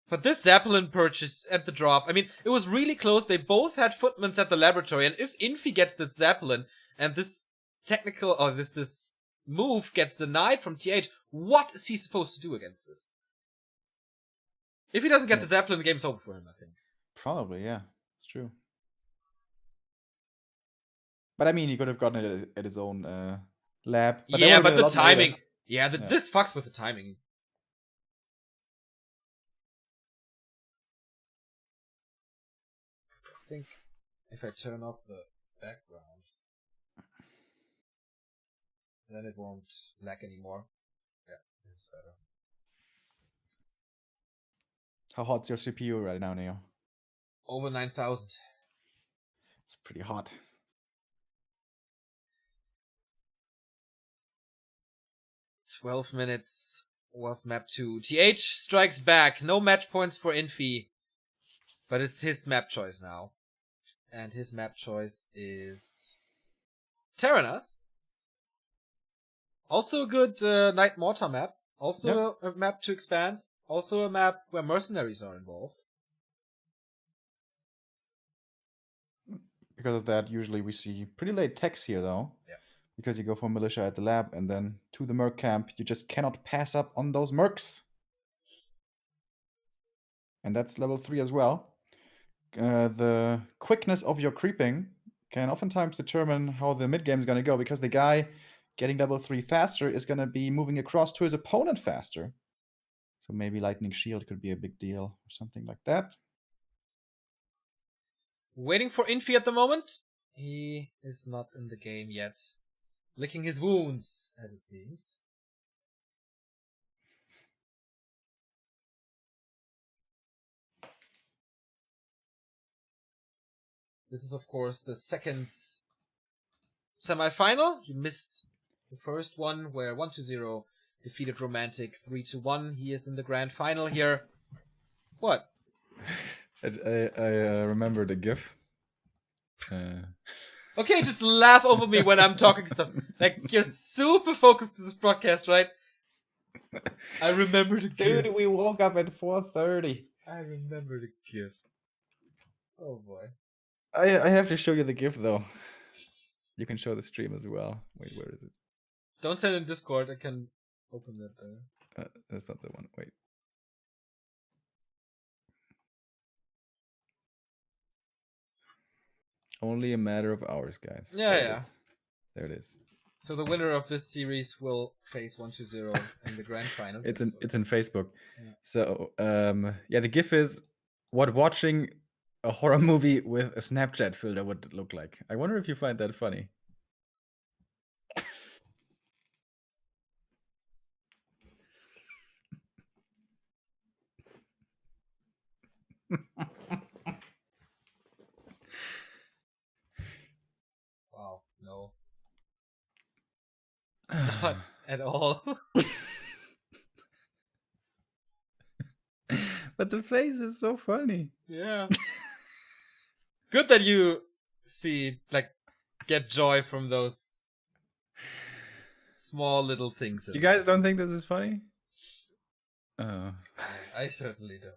But this Zeppelin purchase at the drop, I mean, it was really close. They both had footmans at the laboratory, and if Infi gets this Zeppelin, and this technical, or this move gets denied from TH, what is he supposed to do against this? If he doesn't get the Zeppelin, the game's over for him, I think. Probably, yeah. It's true. But I mean, he could have gotten it at his own lab. But yeah, but the timing. Yeah, this fucks with the timing. I think if I turn off the background, then it won't lag anymore. Yeah, this is better. How hot's your CPU right now, Neo? Over 9,000. It's pretty hot. "12 minutes was map 2. TH strikes back. No match points for Infi. But it's his map choice now. And his map choice is Terranas. Also a good Night Mortar map. Also a map to expand. Also a map where mercenaries are involved. Because of that, usually we see pretty late techs here, though. Yeah. Because you go for militia at the lab and then to the merc camp. You just cannot pass up on those mercs. And that's level 3 as well. The quickness of your creeping can oftentimes determine how the mid game is going to go, because the guy getting level 3 faster is going to be moving across to his opponent faster. So maybe Lightning Shield could be a big deal or something like that. Waiting for Infi at the moment. He is not in the game yet. Licking his wounds, as it seems. This is, of course, the second semifinal. You missed the first one, where 1-0 defeated Romantic 3-1. He is in the grand final here. What? I remember the GIF. Okay, just laugh over me when I'm talking stuff. Like, you're super focused to this broadcast, right? I remember the GIF. Dude, we woke up at 4:30. I remember the GIF. Oh boy. I have to show you the GIF, though. You can show the stream as well. Wait, where is it? Don't send it in Discord. I can open that there. That's not the one. Wait. Only a matter of hours, guys. Yeah, there yeah. It is. There it is. So the winner of this series will face 1-0 in the grand final. It's in Facebook. Yeah. So the GIF is what watching a horror movie with a Snapchat filter would look like. I wonder if you find that funny. Wow, no. Not at all. But the face is so funny. Yeah. Good that you get joy from those small little things. You guys don't think this is funny? I certainly don't.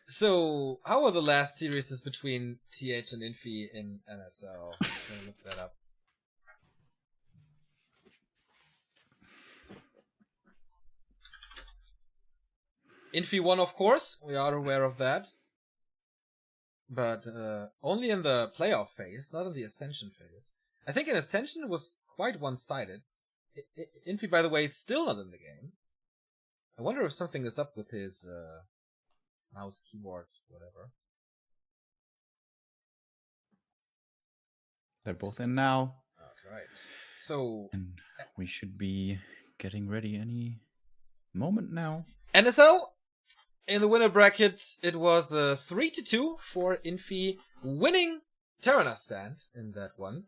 So, how are the last series between TH and Infi in NSL? I'm gonna look that up. Infi won, of course. We are aware of that. But only in the playoff phase, not in the Ascension phase. I think in Ascension it was quite one-sided. Infi, by the way, is still not in the game. I wonder if something is up with his mouse, keyboard, whatever. They're both in now. Alright. So... And we should be getting ready any moment now. NSL! In the winner bracket, it was 3-2 for Infi, winning Terranas stand in that one.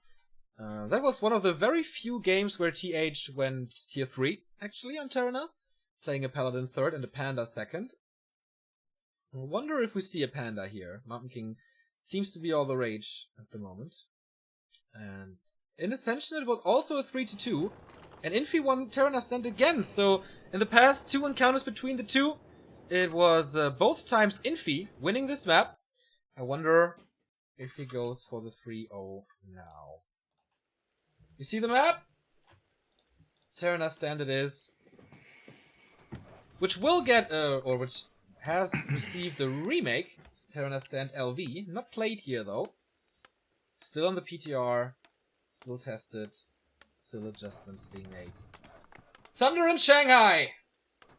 That was one of the very few games where TH went tier 3, actually, on Terranas, playing a Paladin third and a Panda second. I wonder if we see a Panda here. Mountain King seems to be all the rage at the moment. And in Ascension, it was also a 3-2, and Infi won Terranas stand again, so in the past 2 encounters between the two, it was both times Infi winning this map. I wonder if he goes for the 3-0 now. You see the map? Terranas stand it is. Which will get, or which has received a remake, Terranas stand LV. Not played here though. Still on the PTR. Still tested. Still adjustments being made. Thunder in Shanghai!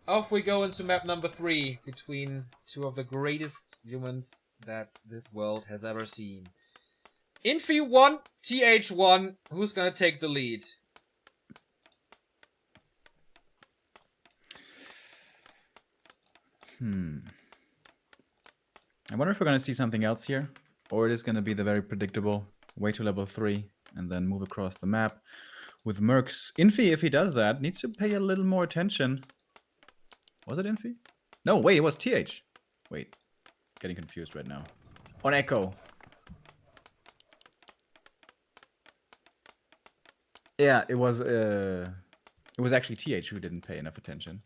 Off we go into map number 3, between two of the greatest humans that this world has ever seen. Infi 1, TH1, who's gonna take the lead? I wonder if we're gonna see something else here, or it is gonna be the very predictable way to level 3 and then move across the map with Mercs. Infi, if he does that, needs to pay a little more attention. Was it Infi? No, wait, it was TH. Wait, getting confused right now. On Echo. Yeah, it was actually TH who didn't pay enough attention.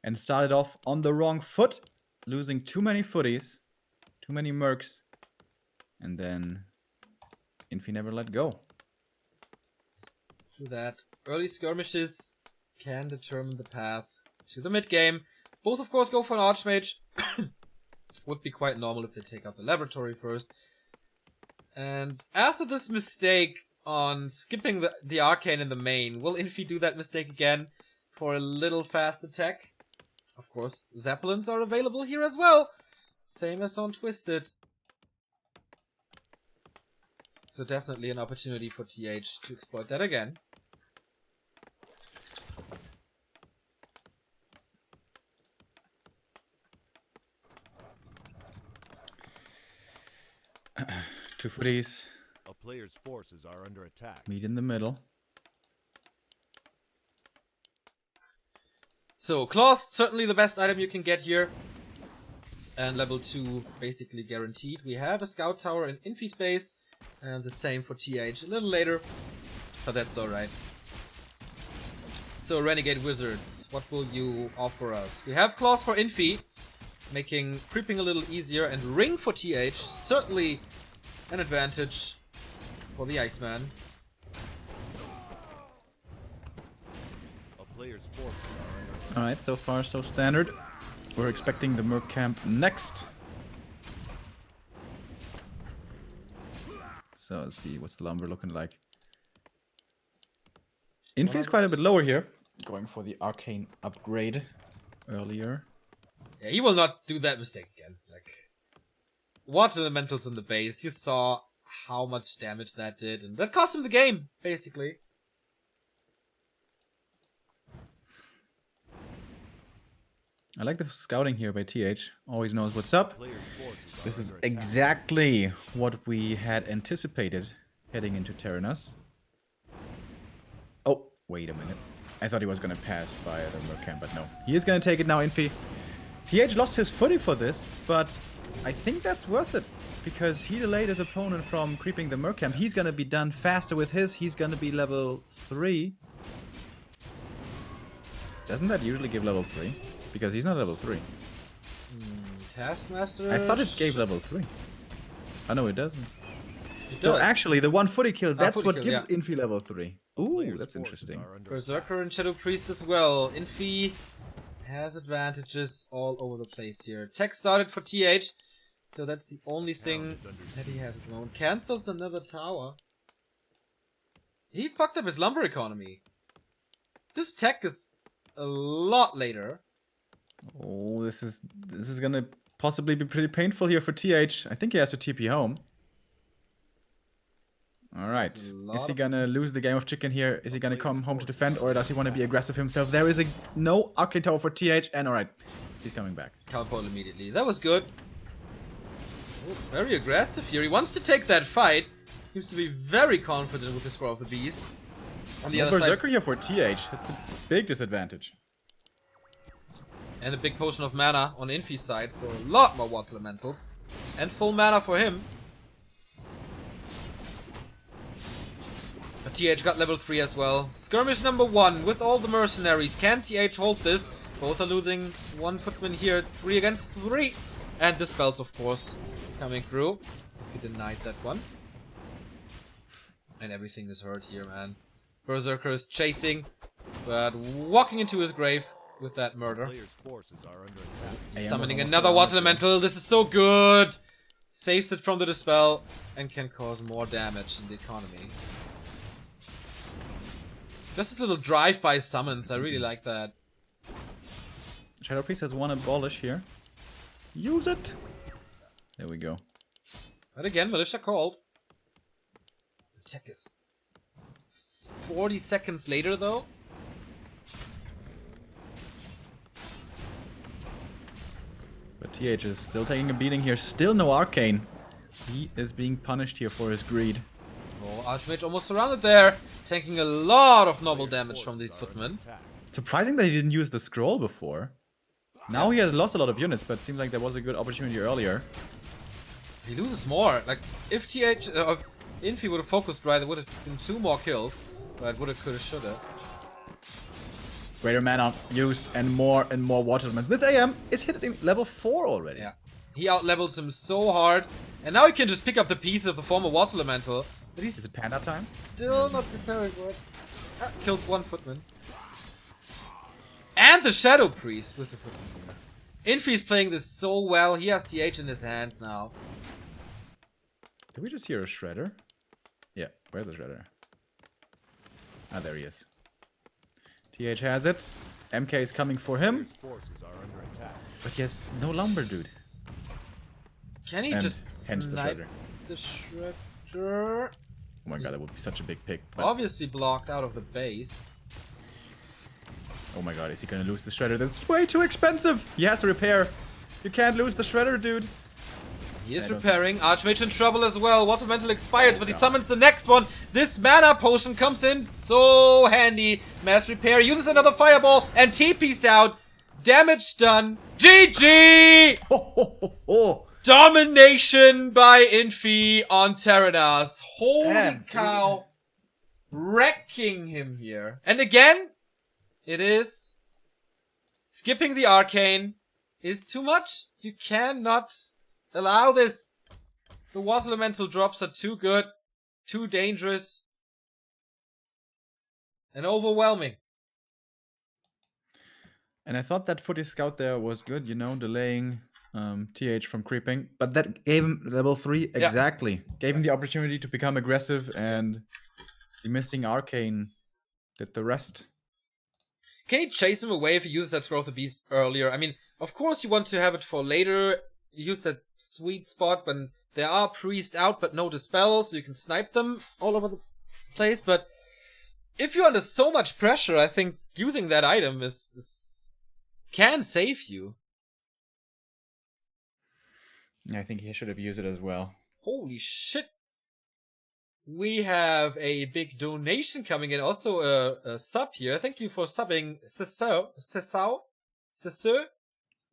And started off on the wrong foot, losing too many footies, too many Mercs, and then Infi never let go. True that. Early skirmishes can determine the path to the mid game. Both, of course, go for an Archmage. Would be quite normal if they take out the laboratory first. And after this mistake on skipping the Arcane in the main, will Infi do that mistake again for a little fast attack? Of course, Zeppelins are available here as well. Same as on Twisted. So definitely an opportunity for TH to exploit that again. Two footies. A player's forces are under attack. Meet in the middle. So, Claws, certainly the best item you can get here. And level 2 basically guaranteed. We have a Scout Tower in Infi space. And the same for TH a little later. But that's alright. So, Renegade Wizards, what will you offer us? We have Claws for Infi, making creeping a little easier. And Ring for TH, certainly an advantage for the Iceman. A player's forces are under attack. Alright, so far so standard. We're expecting the Merc camp next. So let's see, what's the lumber looking like? Infi is quite a bit lower here. Going for the arcane upgrade earlier. Yeah, he will not do that mistake again. Like, water elementals in the base. You saw how much damage that did, and that cost him the game, basically. I like the scouting here by TH. Always knows what's up. Player's forces are This is under attack. exactly what we had anticipated heading into Terranas. Oh, wait a minute. I thought he was going to pass by the Mercamp, but no. He is going to take it now, Infi. TH lost his footy for this, but I think that's worth it. Because he delayed his opponent from creeping the Mercamp. He's going to be done faster with his. He's going to be level 3. Doesn't that usually give level 3? Because he's not level 3. Taskmaster? I thought it gave level 3. Oh, no, it doesn't. It So does. actually, the one footy kill, that's footy what kill, gives yeah. Infi level 3. A Ooh, player's that's forces interesting. are under Berserker and Shadow Priest as well. Infi has advantages all over the place here. Tech started for TH, so that's the only thing is under that he siege. has at the moment. Cancels another tower. He fucked up his lumber economy. This tech is a lot later. Oh, this is gonna possibly be pretty painful here for TH. I think he has to TP home. All right. Is he gonna lose the game of chicken here? Is he gonna come home to defend, or does he want to be aggressive himself? There is no arcade tower for TH, and all right, he's coming back. Counterpole immediately. That was good. Oh, very aggressive here. He wants to take that fight. Seems to be very confident with the Scroll of the Beast. On the other side. Berserker here for TH. That's a big disadvantage. And a big potion of mana on Infi's side, so a lot more water elementals. And full mana for him. But TH got level 3 as well. Skirmish number 1 with all the mercenaries. Can TH hold this? Both are losing 1 footman here. It's 3 against 3. And the spells, of course, coming through. He denied that one. And everything is hurt here, man. Berserker is chasing, but walking into his grave with that murder. Players' forces are under attack. Summoning another water elemental. This is so good. Saves it from the dispel and can cause more damage in the economy. Just this little drive-by summons. I really like that. Shadow Priest has 1 abolish here. Use it. There we go. But again, Militia called. Check is 40 seconds later, though. But TH is still taking a beating here. Still no arcane. He is being punished here for his greed. Oh, Archmage almost surrounded there. Taking a lot of noble damage from these footmen. Surprising that he didn't use the scroll before. Now he has lost a lot of units, but it seems like there was a good opportunity earlier. He loses more. Like, if TH... Infi would have focused right, there would have been 2 more kills. But would have, could have, should have. Greater mana used and more water elements. This AM is hit at level 4 already. Yeah. He out-levels him so hard. And now he can just pick up the piece of the former water elemental. But he's Is it panda time? still not preparing for it. Kills 1 footman. And the Shadow Priest with the footman. Infi's playing this so well. He has TH in his hands now. Did we just hear a shredder? Yeah, where's the shredder? Ah, there he is. TH has it. MK is coming for him. Forces are under attack. But he has no lumber, dude. Can he And just hence the snipe shredder. the Shredder? Oh my god, that would be such a big pick. But Obviously blocked out of the base. oh my god, is he gonna lose the shredder? That's way too expensive! He has to repair. You can't lose the shredder, dude. He is I don't repairing. Archmage in trouble as well. Water Elemental expires, but he summons the next one. This mana potion comes in so handy. Mass repair, uses another fireball, and TP's out. Damage done. GG! Oh. Domination by Infi on Terranas. Holy Damn, cow. Wrecking him here. And again, it is... skipping the arcane is too much. You cannot allow this. The water elemental drops are too good, too dangerous, and overwhelming. And I thought that footy scout there was good, you know, delaying TH from creeping. But that gave him level 3 exactly. Gave him the opportunity to become aggressive, and the missing arcane did the rest. Can he chase him away if he uses that Scroll of the Beast earlier? I mean, of course you want to have it for later. Use that sweet spot when there are priests out but no dispel, so you can snipe them all over the place. But if you're under so much pressure, I think using that item can save you. I think he should have used it as well. Holy shit. We have a big donation coming in. Also a sub here. Thank you for subbing Cesau.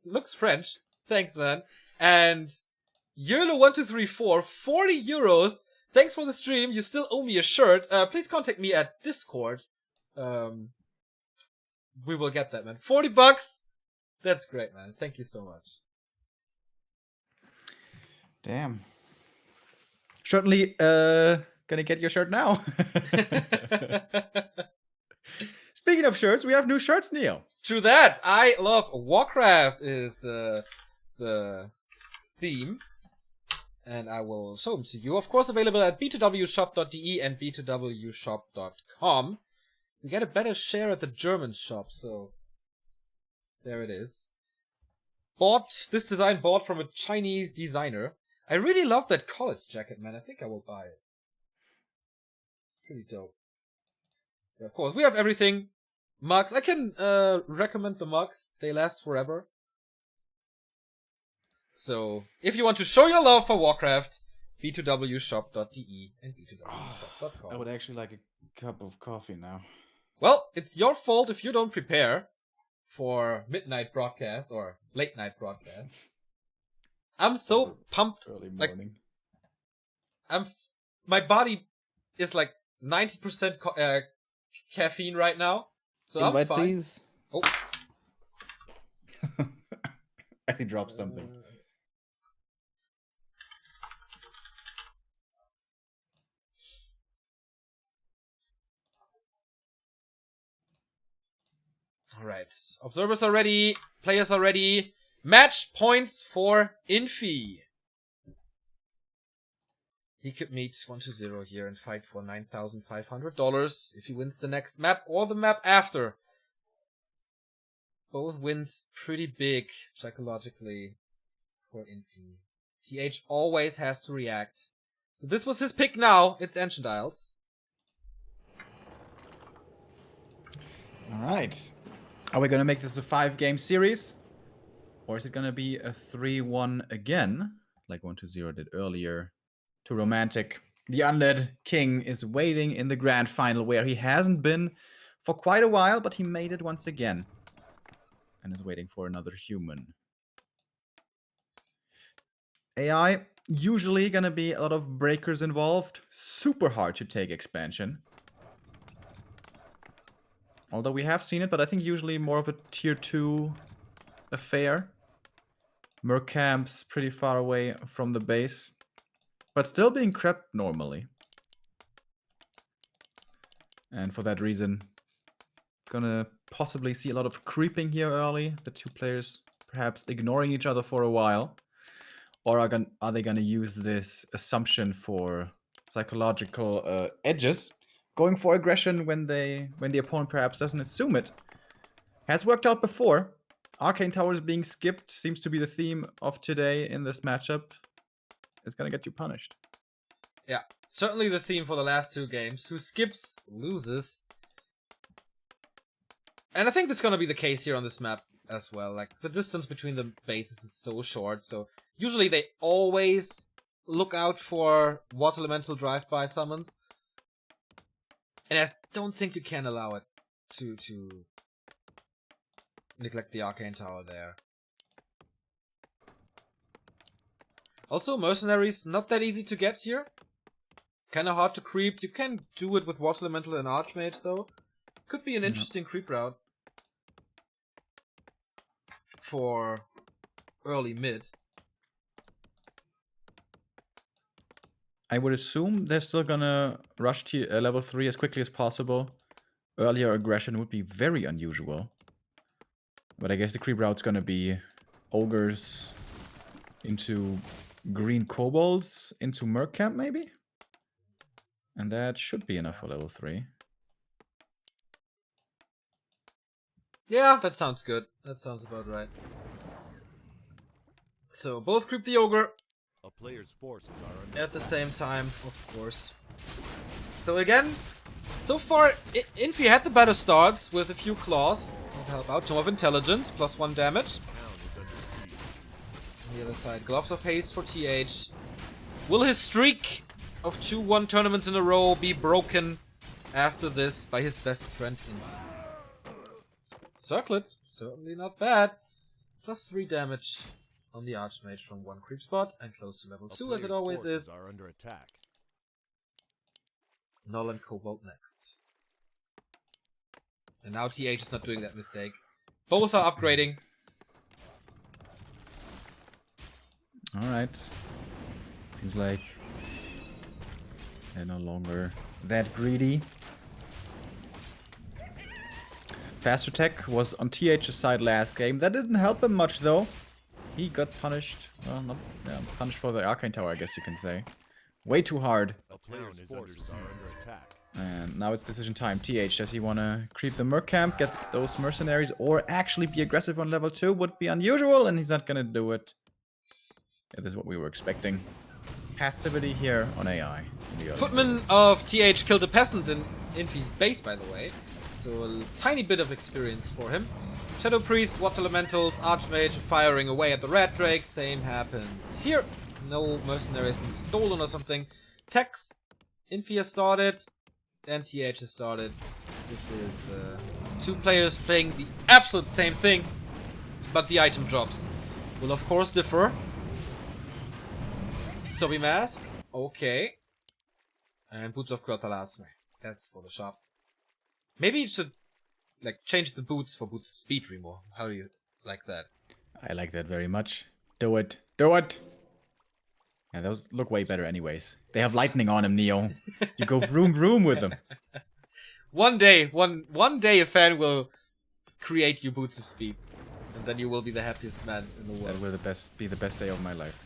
Looks French. Thanks, man. And YOLO1234, 40 euros. Thanks for the stream. You still owe me a shirt. Please contact me at Discord. We will get that, man. 40 bucks. That's great, man. Thank you so much. Damn. Certainly, gonna get your shirt now. Speaking of shirts, we have new shirts, Neo. True that. I love Warcraft is the theme. And I will show them to you. Of course, available at b2wshop.de and b2wshop.com. You get a better share at the German shop, so There it is. This design bought from a Chinese designer. I really love that college jacket, man. I think I will buy it. Pretty dope. Yeah, of course, we have everything. Mugs. I can recommend the mugs. They last forever. So, if you want to show your love for Warcraft, b2wshop.de and b2wshop.com. I would actually like a cup of coffee now. Well, it's your fault if you don't prepare for midnight broadcast or late night broadcast. I'm so pumped. Early morning. My body is like 90% caffeine right now. So Invite, I'm fine. please. Oh. I think dropped something. Alright. Observers are ready. Players are ready. Match points for Infi. He could meet 1-0 here and fight for $9,500 if he wins the next map or the map after. Both wins pretty big psychologically for Infi. TH always has to react. So this was his pick now. It's Ancient Isles. Alright. Are we going to make this a 5-game series? Or is it going to be a 3-1 again? Like 1-0 did earlier. To Romantic. The Undead King is waiting in the grand final where he hasn't been for quite a while, but he made it once again. And is waiting for another human. AI, usually going to be a lot of breakers involved. Super hard to take expansion. Although we have seen it, but I think usually more of a tier 2 affair. Merc camps pretty far away from the base. But still being crept normally. And for that reason, gonna possibly see a lot of creeping here early. The two players perhaps ignoring each other for a while. Or are they gonna use this assumption for psychological edges? Going for aggression when the opponent perhaps doesn't assume it. Has worked out before. Arcane Towers being skipped seems to be the theme of today in this matchup. It's gonna get you punished. Yeah, certainly the theme for the last two games. Who skips, loses. And I think that's gonna be the case here on this map as well. Like, the distance between the bases is so short, so usually they always look out for water elemental drive-by summons. And I don't think you can allow it to neglect the Arcane Tower there. Also, Mercenaries, not that easy to get here. Kinda hard to creep. You can do it with Water Elemental and Archmage, though. Could be an interesting creep route. For early mid. I would assume they're still gonna rush to level 3 as quickly as possible. Earlier aggression would be very unusual. But I guess the creep route's gonna be ogres into green kobolds into Merc camp maybe? And that should be enough for level 3. Yeah, that sounds good. That sounds about right. So, both creep the ogre. A player's forces are under At the same time, of course. So again, so far, Infi had the better starts with a few claws. That'll help out. Tome of Intelligence, +1 damage. town is under siege. On the other side, Gloves of Haste for TH. Will his streak of 2-1 tournaments in a row be broken after this by his best friend Infi? Circlet, certainly not bad. +3 damage on the Archmage from 1 creep spot and close to level A 2 as it player's always forces is. are under attack. Null and Cobalt next. And now TH is not doing that mistake. Both are upgrading. Alright. Seems like they're no longer that greedy. Fast Attack was on TH's side last game. That didn't help him much though. He got punished. Well, not punished for the Arcane Tower, I guess you can say. Way too hard. A player's forces are under attack. And now it's decision time. TH, does he want to creep the merc camp, get those mercenaries, or actually be aggressive on level 2? Would be unusual, and he's not going to do it. Yeah, this is what we were expecting. Passivity here on AI. in the early Footman stages. of TH killed a peasant in Infi's base, by the way. So a tiny bit of experience for him. Shadow Priest, Water Elementals, Archmage firing away at the Red Drake. Same happens here. No mercenary has been stolen or something. Tex, Infi has started, and TH has started. This is two players playing the absolute same thing, but the item drops will of course differ. Sobi Mask, okay. And Boots of Kurtalasme. That's for the shop. Maybe it should like change the boots for Boots of Speed, Remo. How do you like that? I like that very much. Do it. Do it! Yeah, those look way better anyways. They have lightning on them, Neo. You go vroom vroom with them. One day a fan will create you Boots of Speed. And then you will be the happiest man in the world. That will be the best day of my life.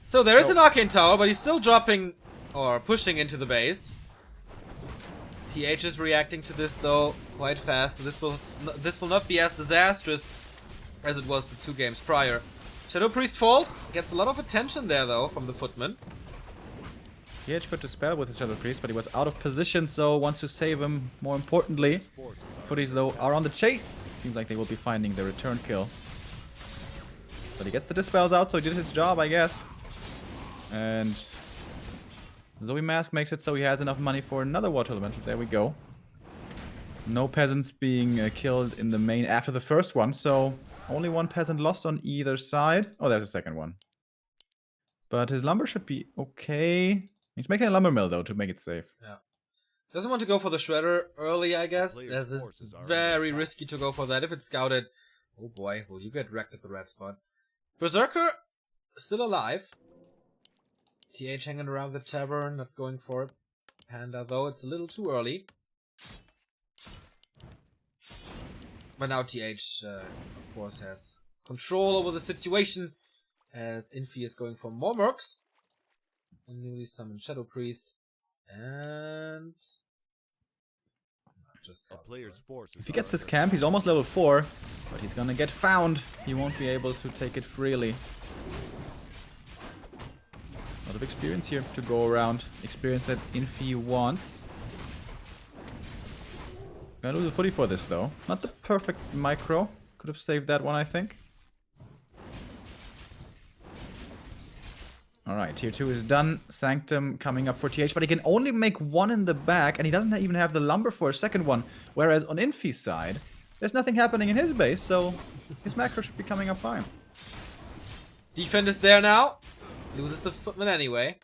So there is an Arcane Tower, but he's still dropping or pushing into the base. TH is reacting to this though quite fast. This will not be as disastrous as it was the 2 games prior. Shadow Priest falls, gets a lot of attention there though from the Footman. TH put the spell with the Shadow Priest, but he was out of position, so wants to save him. More importantly, Footies though are on the chase. Seems like they will be finding the return kill. But he gets the dispels out, so he did his job, I guess. And Zoe Mask makes it so he has enough money for another Water Elemental. There we go. No peasants being killed in the main after the first one, so only one peasant lost on either side. Oh, there's a second one. But his lumber should be okay. He's making a lumber mill, though, to make it safe. Yeah. Doesn't want to go for the Shredder early, I guess. Player's As it's forces are very under attack. risky to go for that. If it's scouted, oh boy, will you get wrecked at the red spot. Berserker, still alive. TH hanging around the tavern, not going for it. Panda, though, it's a little too early. But now TH, of course, has control over the situation, as Infi is going for more mercs. And newly summoned Shadow Priest. And... just A player's forces If he are gets this under camp, he's almost level 4. But he's gonna get found. He won't be able to take it freely. A lot of experience here to go around. Experience that Infi wants. Gonna lose a footy for this though. Not the perfect micro. Could have saved that one, I think. Alright, tier 2 is done. Sanctum coming up for TH, but he can only make one in the back, and he doesn't even have the lumber for a second one. Whereas on Infi's side, there's nothing happening in his base, so his macro should be coming up fine. Defend is there now. Loses the Footman anyway.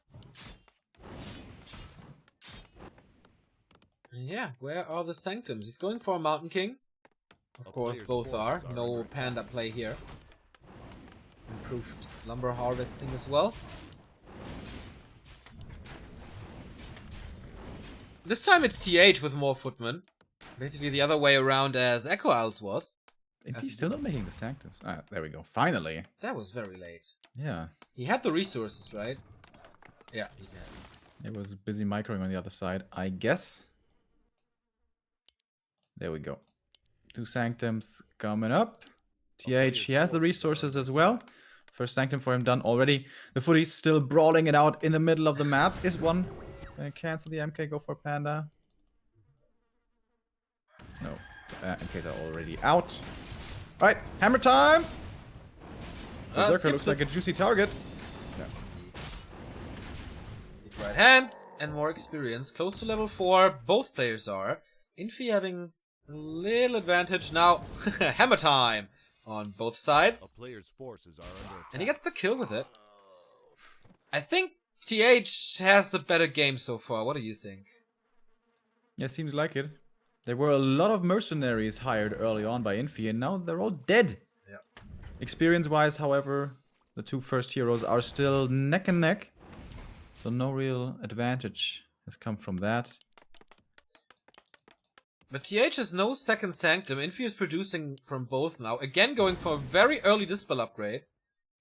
And yeah, where are the Sanctums? He's going for a Mountain King. Of course, player's both are. forces are No under attack. Panda play here. Improved lumber harvesting as well. This time it's TH with more Footmen. Basically the other way around as Echo Isles was. Infi's still not making the Sanctums. Ah, there we go. Finally. That was very late. Yeah. He had the resources, right? Yeah, he had. It was busy microing on the other side, I guess. There we go. 2 Sanctums coming up. TH, he has the resources as well. First Sanctum for him done already. The footy's still brawling it out in the middle of the map. Is one. Cancel the MK, go for Panda. No. MKs are already out. Alright, hammer time! Berserker looks like a juicy target. Yeah. Big right hands and more experience. Close to level 4, both players are. Infi having a little advantage now. Hammer time on both A sides. player's forces are under attack. And he gets the kill with it. I think TH has the better game so far. What do you think? Yeah, seems like it. There were a lot of mercenaries hired early on by Infi, and now they're all dead. Yeah. Experience-wise, however, the 2 first heroes are still neck and neck. So no real advantage has come from that. But TH has no second Sanctum. Infi is producing from both now. Again going for a very early Dispel upgrade.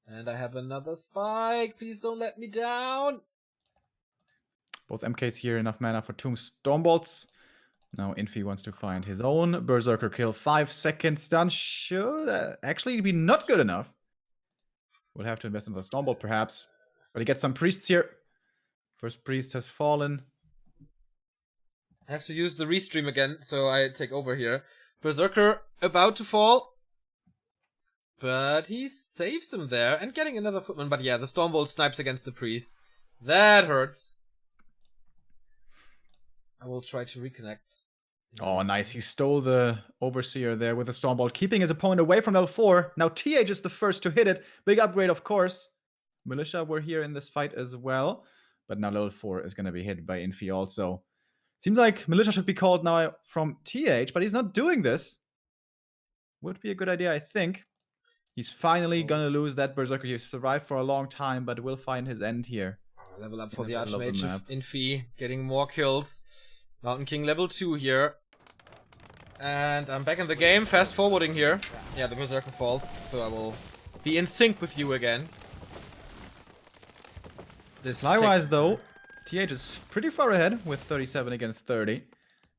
And I have another spike. Please don't let me down. Both MKs here, enough mana for 2 Stormbolts. Now Infi wants to find his own Berserker kill. 5-second stun should actually be not good enough. We'll have to invest in the Stormbolt perhaps. But he gets some priests here. First priest has fallen. I have to use the restream again, so I take over here. Berserker about to fall. But he saves him there and getting another footman. But yeah, the Stormbolt snipes against the priest. That hurts. I will try to reconnect. Oh, nice. He stole the Overseer there with the Stormbolt, keeping his opponent away from level 4. Now TH is the first to hit it. Big upgrade, of course. Militia were here in this fight as well. But now level 4 is going to be hit by Infi also. Seems like Militia should be called now from TH, but he's not doing this. Would be a good idea, I think. He's finally going to lose that Berserker. He survived for a long time, but will find his end here. Level up for the Archmage of Infi, getting more kills. Mountain King level 2 here. And I'm back in the game, fast forwarding here. Yeah, the Berserker falls, so I will be in sync with you again. Likewise though, TH is pretty far ahead with 37 against 30.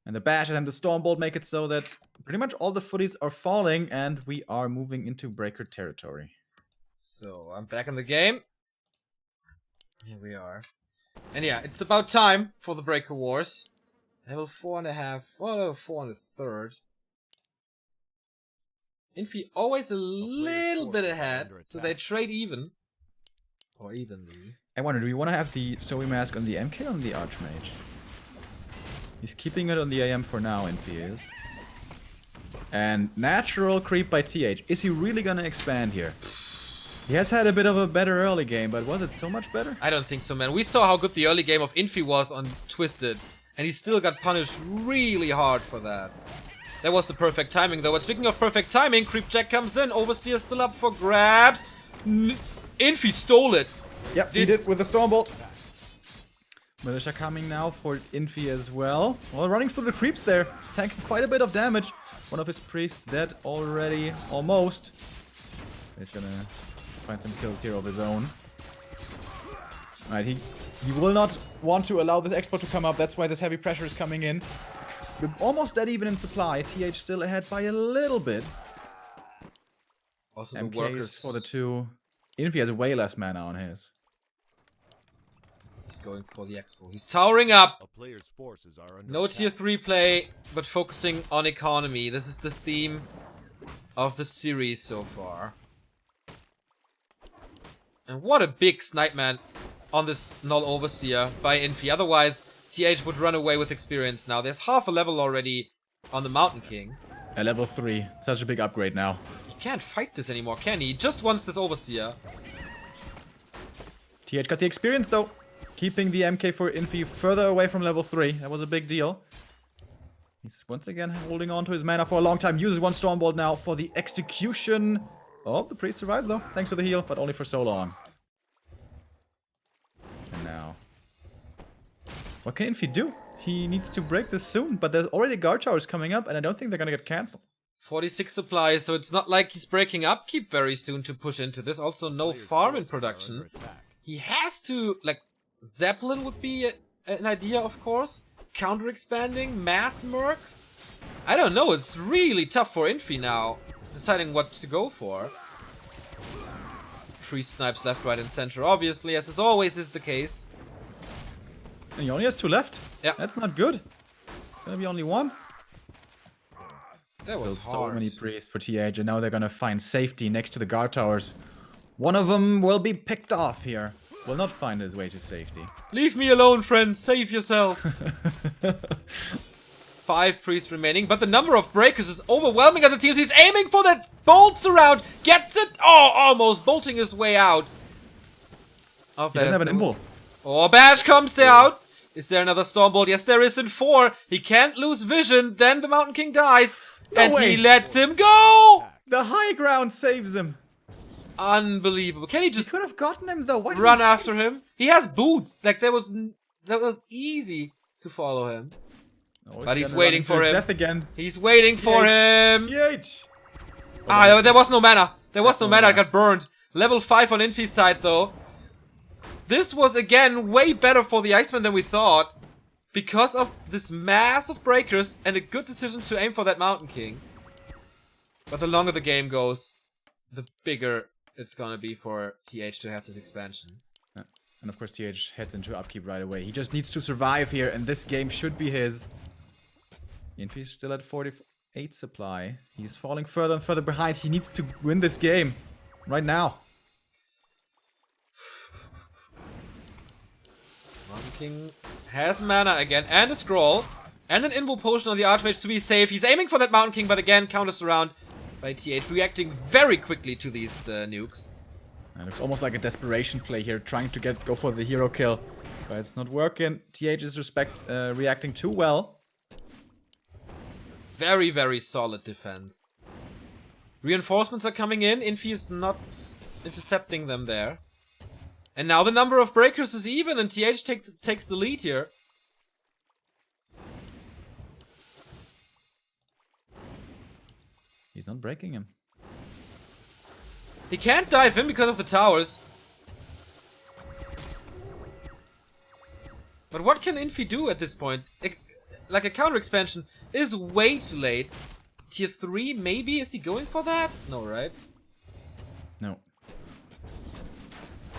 And the Bashes and the Stormbolt make it so that pretty much all the footies are falling and we are moving into Breaker territory. So I'm back in the game. Here we are. And yeah, it's about time for the Breaker Wars. Level 4.5, well, 4 1/3. Infi always a little bit ahead, so they trade even. Or evenly. I wonder, do we want to have the Zoe mask on the MK or on the Archmage? He's keeping it on the AM for now, Infi is. And natural creep by TH. Is he really gonna expand here? He has had a bit of a better early game, but was it so much better? I don't think so, man. We saw how good the early game of Infi was on Twisted. And he still got punished really hard for that. That was the perfect timing, though. But speaking of perfect timing, Creep Jack comes in. Overseer still up for grabs. Infi stole it. Yep, he did with the Stormbolt. Militia coming now for Infi as well. Well, running through the creeps there. Tanking quite a bit of damage. One of his priests dead already, almost. He's gonna find some kills here of his own. Alright, he will not want to allow this export to come up. That's why this heavy pressure is coming in. We're almost dead even in supply. TH still ahead by a little bit. Also MKs the workers for the 2. Infi has way less mana on his. He's going for the expo. He's towering up. A player's forces are under No attack. tier 3 play, but focusing on economy. This is the theme of the series so far. And what a big snipe, man, on this Null Overseer by Infi. Otherwise, TH would run away with experience now. There's half a level already on the Mountain King. At level 3. Such a big upgrade now. He can't fight this anymore, can he? He just wants this Overseer. TH got the experience though. Keeping the MK for Infi further away from level 3. That was a big deal. He's once again holding on to his mana for a long time. Uses one Stormbolt now for the execution. Oh, the priest survives though. Thanks to the heal, but only for so long. And now, what can Infi do? He needs to break this soon, but there's already guard towers coming up, and I don't think they're gonna get cancelled. 46 supplies, so it's not like he's breaking upkeep very soon to push into this. Also, no Player's farm in forces are production. under attack. He has to, like, Zeppelin would be an idea, of course. Counter-expanding, mass mercs. I don't know, it's really tough for Infi now, deciding what to go for. Priest snipes left, right, and center, obviously, as it always is the case. And he only has 2 left. Yeah. That's not good. Gonna be only 1. That was Still hard. so many priests for TH, and now they're gonna find safety next to the guard towers. One of them will be picked off here. Will not find his way to safety. Leave me alone, friends. Save yourself. 5 priests remaining, but the number of breakers is overwhelming as it seems. He's aiming for that bolts around. Gets it. Oh, almost bolting his way out. Oh, He doesn't have an imbu. Oh, Bash comes out. Is there another Stormbolt? Yes, there is in 4. He can't lose vision. Then the Mountain King dies. No and way. he lets him go. The high ground saves him. Unbelievable. Can he He just could have gotten him though. Why didn't run he- after him? He has boots. Like, that was easy to follow him. Oh, But he's gonna waiting run into for his him. Death again. He's waiting for him. TH. Ah, there was no mana. There was no no mana. I mana. got burned. Level 5 on Infi's side, though. This was, again, way better for the Iceman than we thought. Because of this mass of breakers and a good decision to aim for that Mountain King. But the longer the game goes, the bigger it's gonna be for TH to have this expansion. Yeah. And of course TH heads into upkeep right away. He just needs to survive here, and this game should be his. Infi's still at 48 supply. He's falling further and further behind. He needs to win this game right now. Mountain King has mana again, and a scroll, and an invul potion on the Archmage to be safe. He's aiming for that Mountain King, but again, counters around by TH, reacting very quickly to these nukes. And it's almost like a desperation play here, trying to go for the hero kill. But it's not working. TH is reacting too well. Very, very solid defense. Reinforcements are coming in. Infi is not intercepting them there. And now the number of breakers is even, and TH takes the lead here. He's not breaking him. He can't dive in because of the towers. But what can Infi do at this point? Like a counter expansion is way too late. Tier 3 maybe? Is he going for that? No, right? No.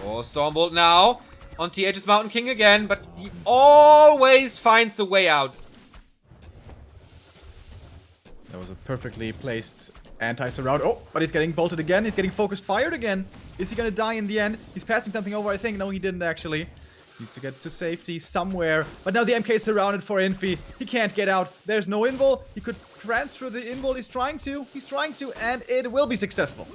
Oh, Stormbolt now on TH's Mountain King again, but he always finds a way out. That was a perfectly placed anti-surround. Oh, but he's getting bolted again. He's getting focused fired again. Is he gonna die in the end? He's passing something over, I think. No, he didn't actually. Needs to get to safety somewhere. But now the MK is surrounded for Infi. He can't get out. There's no invul. He could transfer the invul. He's trying to, and it will be successful.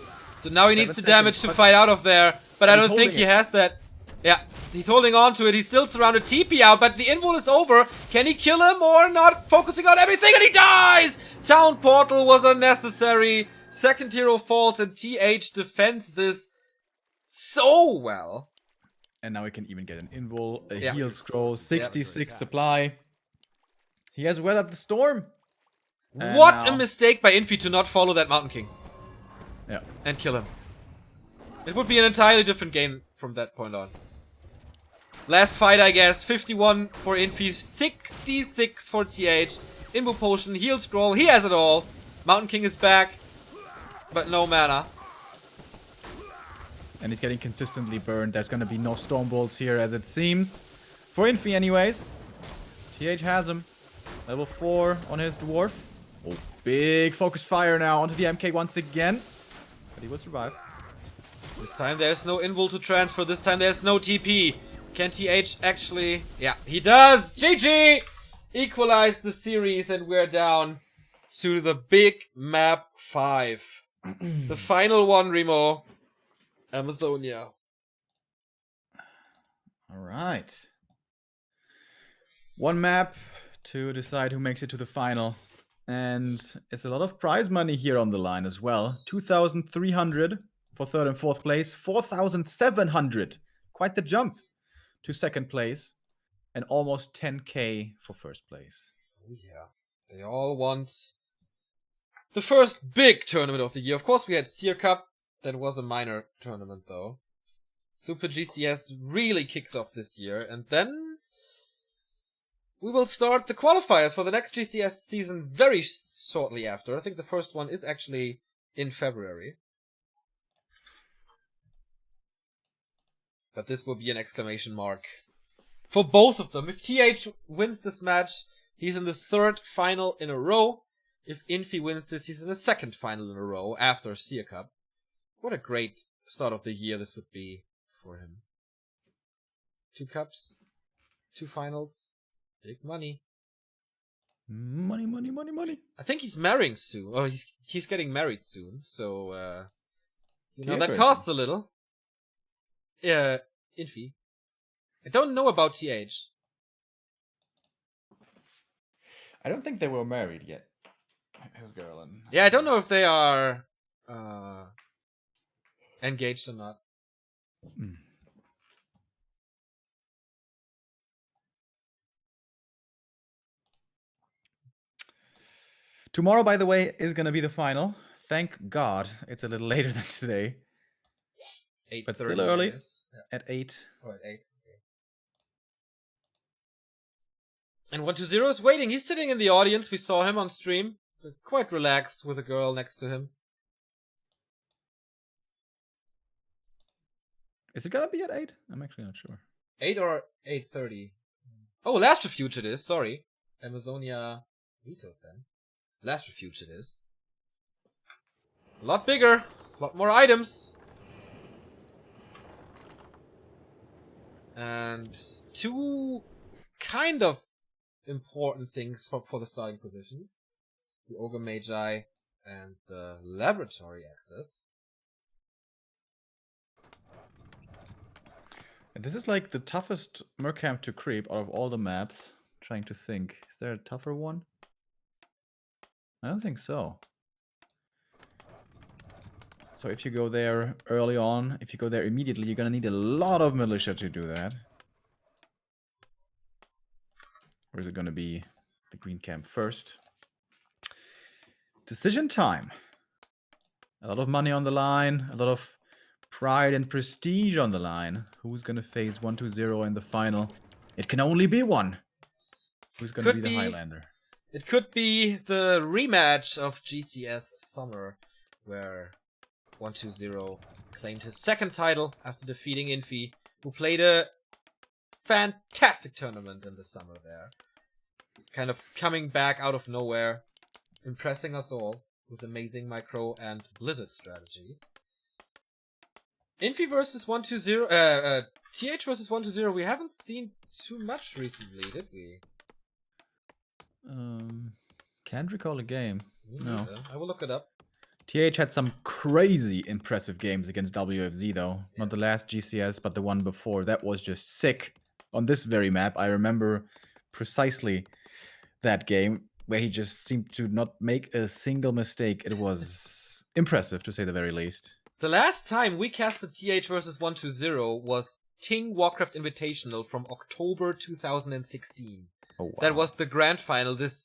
So now he needs the damage to fight out of there. But I don't think he has that. Yeah, he's holding on to it. He's still surrounded. TP out, but the invul is over. Can he kill him or not? Focusing on everything, and he dies! Town portal was unnecessary. Second hero falls, and TH defends this so well. And now he can even get an invul, a heal scroll, 66 supply. He has weathered the storm. And what a mistake by Infi to not follow that Mountain King. Yeah. And kill him. It would be an entirely different game from that point on. Last fight, I guess. 51 for Infi, 66 for TH. Invul potion, heal scroll, he has it all. Mountain King is back, but no mana. And he's getting consistently burned. There's gonna be no storm bolts here, as it seems. For Infi, anyways. TH has him. Level 4 on his dwarf. Oh, big focus fire now onto the MK once again. But he will survive. This time there's no invul to transfer. This time there's no TP. Can TH actually... Yeah, he does! GG! Equalize the series, and we're down to the big map 5. The final one, Remo. Amazonia. Alright. One map to decide who makes it to the final. And it's a lot of prize money here on the line as well. 2,300 for third and fourth place. 4,700. Quite the jump to second place. And almost 10k for first place. Oh yeah. They all want the first big tournament of the year. Of course, we had Seer Cup. That was a minor tournament, though. Super GCS really kicks off this year. And then we will start the qualifiers for the next GCS season very shortly after. I think the first one is actually in February. But this will be an exclamation mark for both of them. If TH wins this match, he's in the third final in a row. If Infi wins this, he's in the second final in a row after Seer Cup. What a great start of the year this would be for him. 2 cups, 2 finals, big money. Money, money, money, money. I think he's marrying soon. Oh, he's getting married soon. So, you know, that TH costs a little. Yeah, Infi. I don't know about TH. I don't think they were married yet. His girl and... Yeah, I don't know if they are engaged or not. Tomorrow, by the way, is going to be the final. Thank God it's a little later than today. 8:30. But still early. Yeah. At 8. Oh, at 8. Okay. And 120 is waiting. He's sitting in the audience. We saw him on stream. Quite relaxed with a girl next to him. Is it gonna be at 8? I'm actually not sure. 8 or 8:30? Oh, Last Refuge it is. Sorry. Amazonia vetoed then. Last Refuge it is. A lot bigger. A lot more items. And 2 kind of important things for the starting positions. The Ogre Magi and the Laboratory Access. And this is like the toughest Mercamp to creep out of all the maps. Trying to think. Is there a tougher one? I don't think so. So if you go there early on, if you go there immediately, you're gonna need a lot of militia to do that. Or is it gonna be the green camp first? Decision time. A lot of money on the line, a lot of pride and prestige on the line. Who's gonna face 120 in the final? It can only be one. Who's gonna be the Highlander? It could be the rematch of GCS Summer, where 120 claimed his second title after defeating Infi, who played a fantastic tournament in the summer there. Kind of coming back out of nowhere, impressing us all with amazing micro and blizzard strategies. Infi versus 120, TH versus 120, we haven't seen too much recently, did we? Can't recall a game. No. I will look it up. TH had some crazy impressive games against WFZ though. Yes. Not the last GCS, but the one before. That was just sick. On this very map, I remember precisely that game where he just seemed to not make a single mistake. It was impressive, to say the very least. The last time we casted TH versus 120 was Ting Warcraft Invitational from October 2016. Oh, wow. That was the grand final, this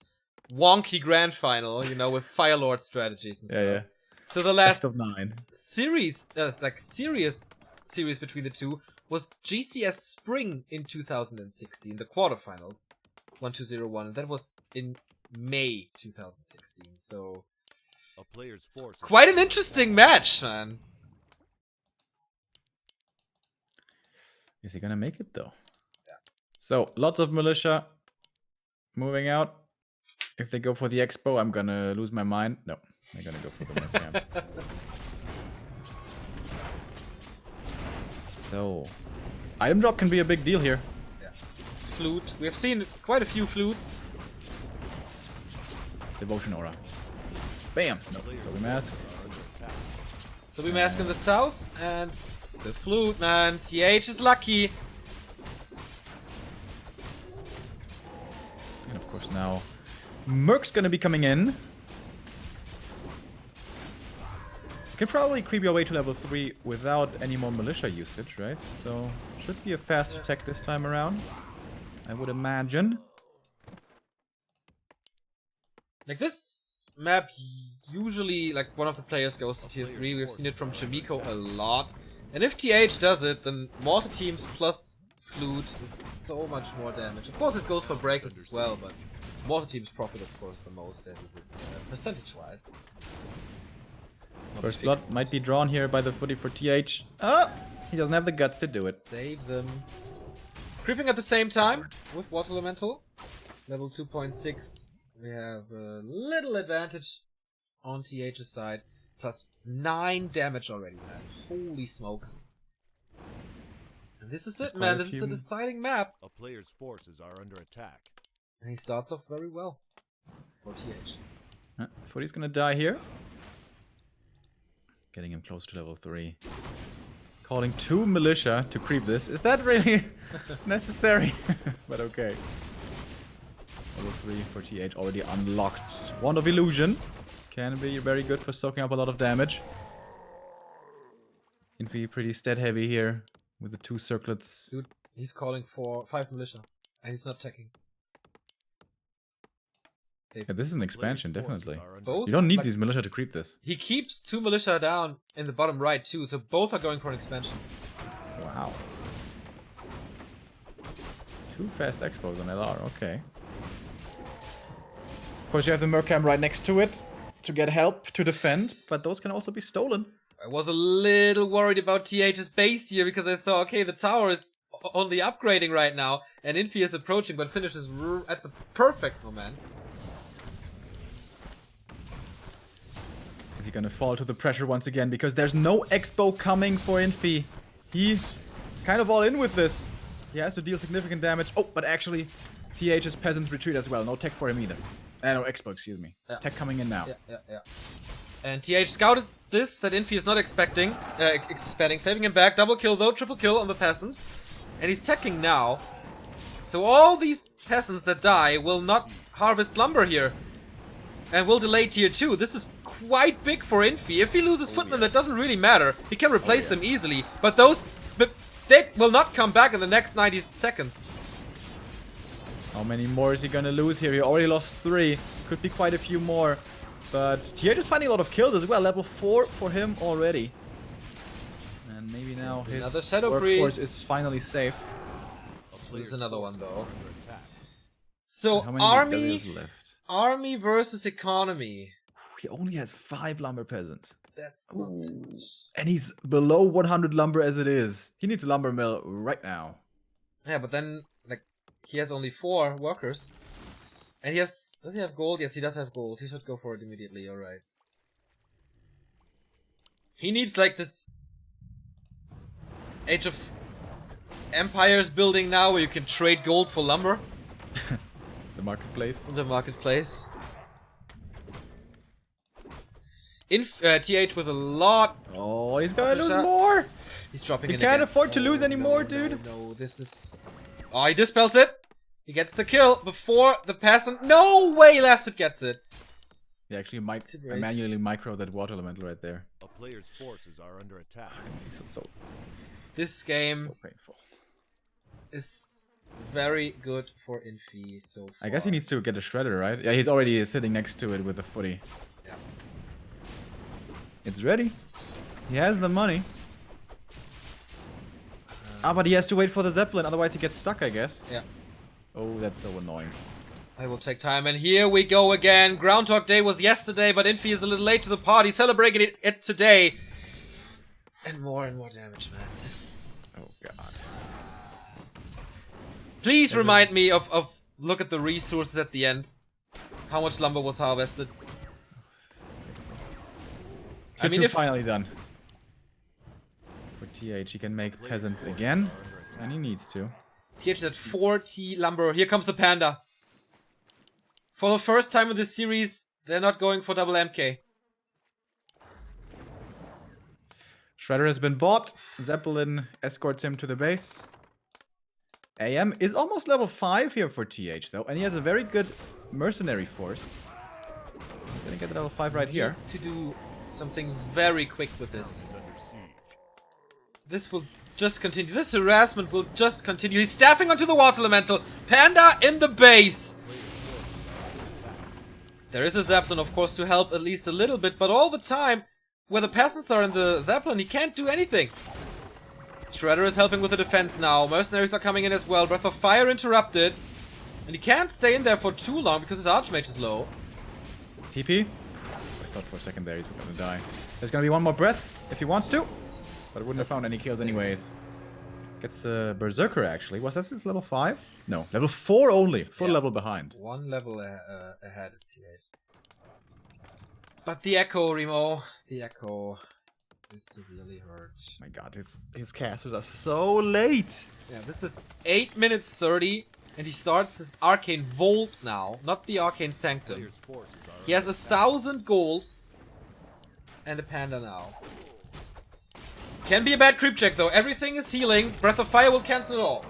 wonky grand final, you know, with Firelord strategies and stuff. Yeah. So the last Best of 9 series, serious series between the two was GCS Spring in 2016, the quarterfinals, 1201. That was in May 2016. So A player's force. Quite an interesting match, man. Is he gonna make it though? Yeah. So lots of militia moving out. If they go for the expo, I'm gonna lose my mind. No, they're gonna go for the Mercamp. So, item drop can be a big deal here. Yeah. Flute. We have seen quite a few flutes. Devotion aura. Bam! No, so we mask. So we mask in the south, and the flute, man. TH is lucky. And of course now, Merc's gonna be coming in. You can probably creep your way to level 3 without any more militia usage, right? So, should be a fast attack this time around, I would imagine. Like this map, usually like one of the players goes to tier 3. We've seen it from Chimiko a lot. And if TH does it, then mortar teams plus flute is so much more damage. Of course it goes for breakers as well, but mortar teams profit of course the most, percentage-wise. First blood might be drawn here by the footy for TH. Ah! He doesn't have the guts to do it. Saves him. Creeping at the same time with Water Elemental. Level 2.6. We have a little advantage on TH's side. Plus 9 damage already, man. Holy smokes. And this is it, man. This is the deciding map. A player's forces are under attack. And he starts off very well for TH. Footy's gonna die here. Getting him close to level 3. Calling 2 militia to creep this. Is that really necessary? But okay. Level 3 for TH already unlocked. Wand of Illusion. Can be very good for soaking up a lot of damage. Infi pretty stat heavy here with the 2 circlets. Dude, he's calling for 5 militia. And he's not checking. Yeah, this is an expansion, definitely. Both, You don't need like, these militia to creep this. He keeps 2 militia down in the bottom right too, so both are going for an expansion. Wow. 2 fast expos on LR, okay. Of course, you have the Mercam right next to it to get help to defend, but those can also be stolen. I was a little worried about TH's base here because I saw, okay, the tower is only upgrading right now, and Infi is approaching, but finishes at the perfect moment. Is he gonna fall to the pressure once again? Because there's no expo coming for Infi. He is kind of all in with this. He has to deal significant damage. Oh, but actually, TH's peasants retreat as well. No tech for him either. No, expo, excuse me. Yeah. Tech coming in now. Yeah. And TH scouted this, that Infi is not expecting, saving him back. Double kill though, triple kill on the peasants. And he's teching now. So all these peasants that die will not harvest lumber here. And will delay tier 2. This is quite big for Infi. If he loses footmen, that doesn't really matter. He can replace them easily. But those, they will not come back in the next 90 seconds. How many more is he gonna lose here? He already lost 3. Could be quite a few more. But TH is finding a lot of kills as well. Level 4 for him already. And maybe now his another Shadow workforce Priest. is finally safe. There's another one though. So How many does army, he have left? army versus economy. He only has 5 lumber peasants. That's not too much. And he's below 100 lumber as it is. He needs a lumber mill right now. Yeah, but then like he has only 4 workers. And he has, does he have gold? Yes, he does have gold. He should go for it immediately, alright. He needs like this Age of Empires building now where you can trade gold for lumber. The marketplace. In the marketplace. TH with a lot. Oh, he's gonna lose Shot. more. He's dropping He in can't again. afford to lose Oh, anymore, no, dude. No, this is... Oh, he dispels it. He gets the kill before the peasant. No way Lasted gets it. He actually might Great. manually micro that water elemental right there. A player's forces are under attack. This is so This game painful. is very good for Infi so far. I guess he needs to get a shredder, right? Yeah, he's already sitting next to it with the footy. Yeah. It's ready. He has the money. But he has to wait for the Zeppelin, otherwise he gets stuck, I guess. Yeah. Oh, that's so annoying. I will take time, and here we go again. Groundhog Day was yesterday, but Infi is a little late to the party, celebrating it today. And more damage, man. Oh, God. Please remind me of look at the resources at the end. How much lumber was harvested? I mean, if finally done. For TH, he can make peasants again, and he needs to. TH is at 40 lumber. Here comes the panda. For the first time in this series, they're not going for double MK. Shredder has been bought. Zeppelin escorts him to the base. AM is almost level 5 here for TH, though, and he has a very good mercenary force. He's gonna get level 5 right here. Needs to do something very quick with this. This will just continue. This harassment will just continue. He's staffing onto the water elemental. Panda in the base. There is a Zeppelin, of course, to help at least a little bit, but all the time, where the peasants are in the Zeppelin, he can't do anything. Shredder is helping with the defense now. Mercenaries are coming in as well. Breath of Fire interrupted. And he can't stay in there for too long because his Archmage is low. TP? I thought for a second there he's gonna die. There's gonna be one more breath if he wants to. But I wouldn't have found any kills anyways. Gets the Berserker actually. Was that his level 5? No, level 4 only. Full Yeah. level behind. One level ahead is TH. But the Echo, Remo. The Echo is severely hurt. My god, his casters are so late. Yeah, this is 8 minutes 30. And he starts his Arcane Volt now. Not the Arcane Sanctum. Player's forces are He has under attack. 1,000 gold. And a panda now. Can be a bad creep check though. Everything is healing. Breath of Fire will cancel it all.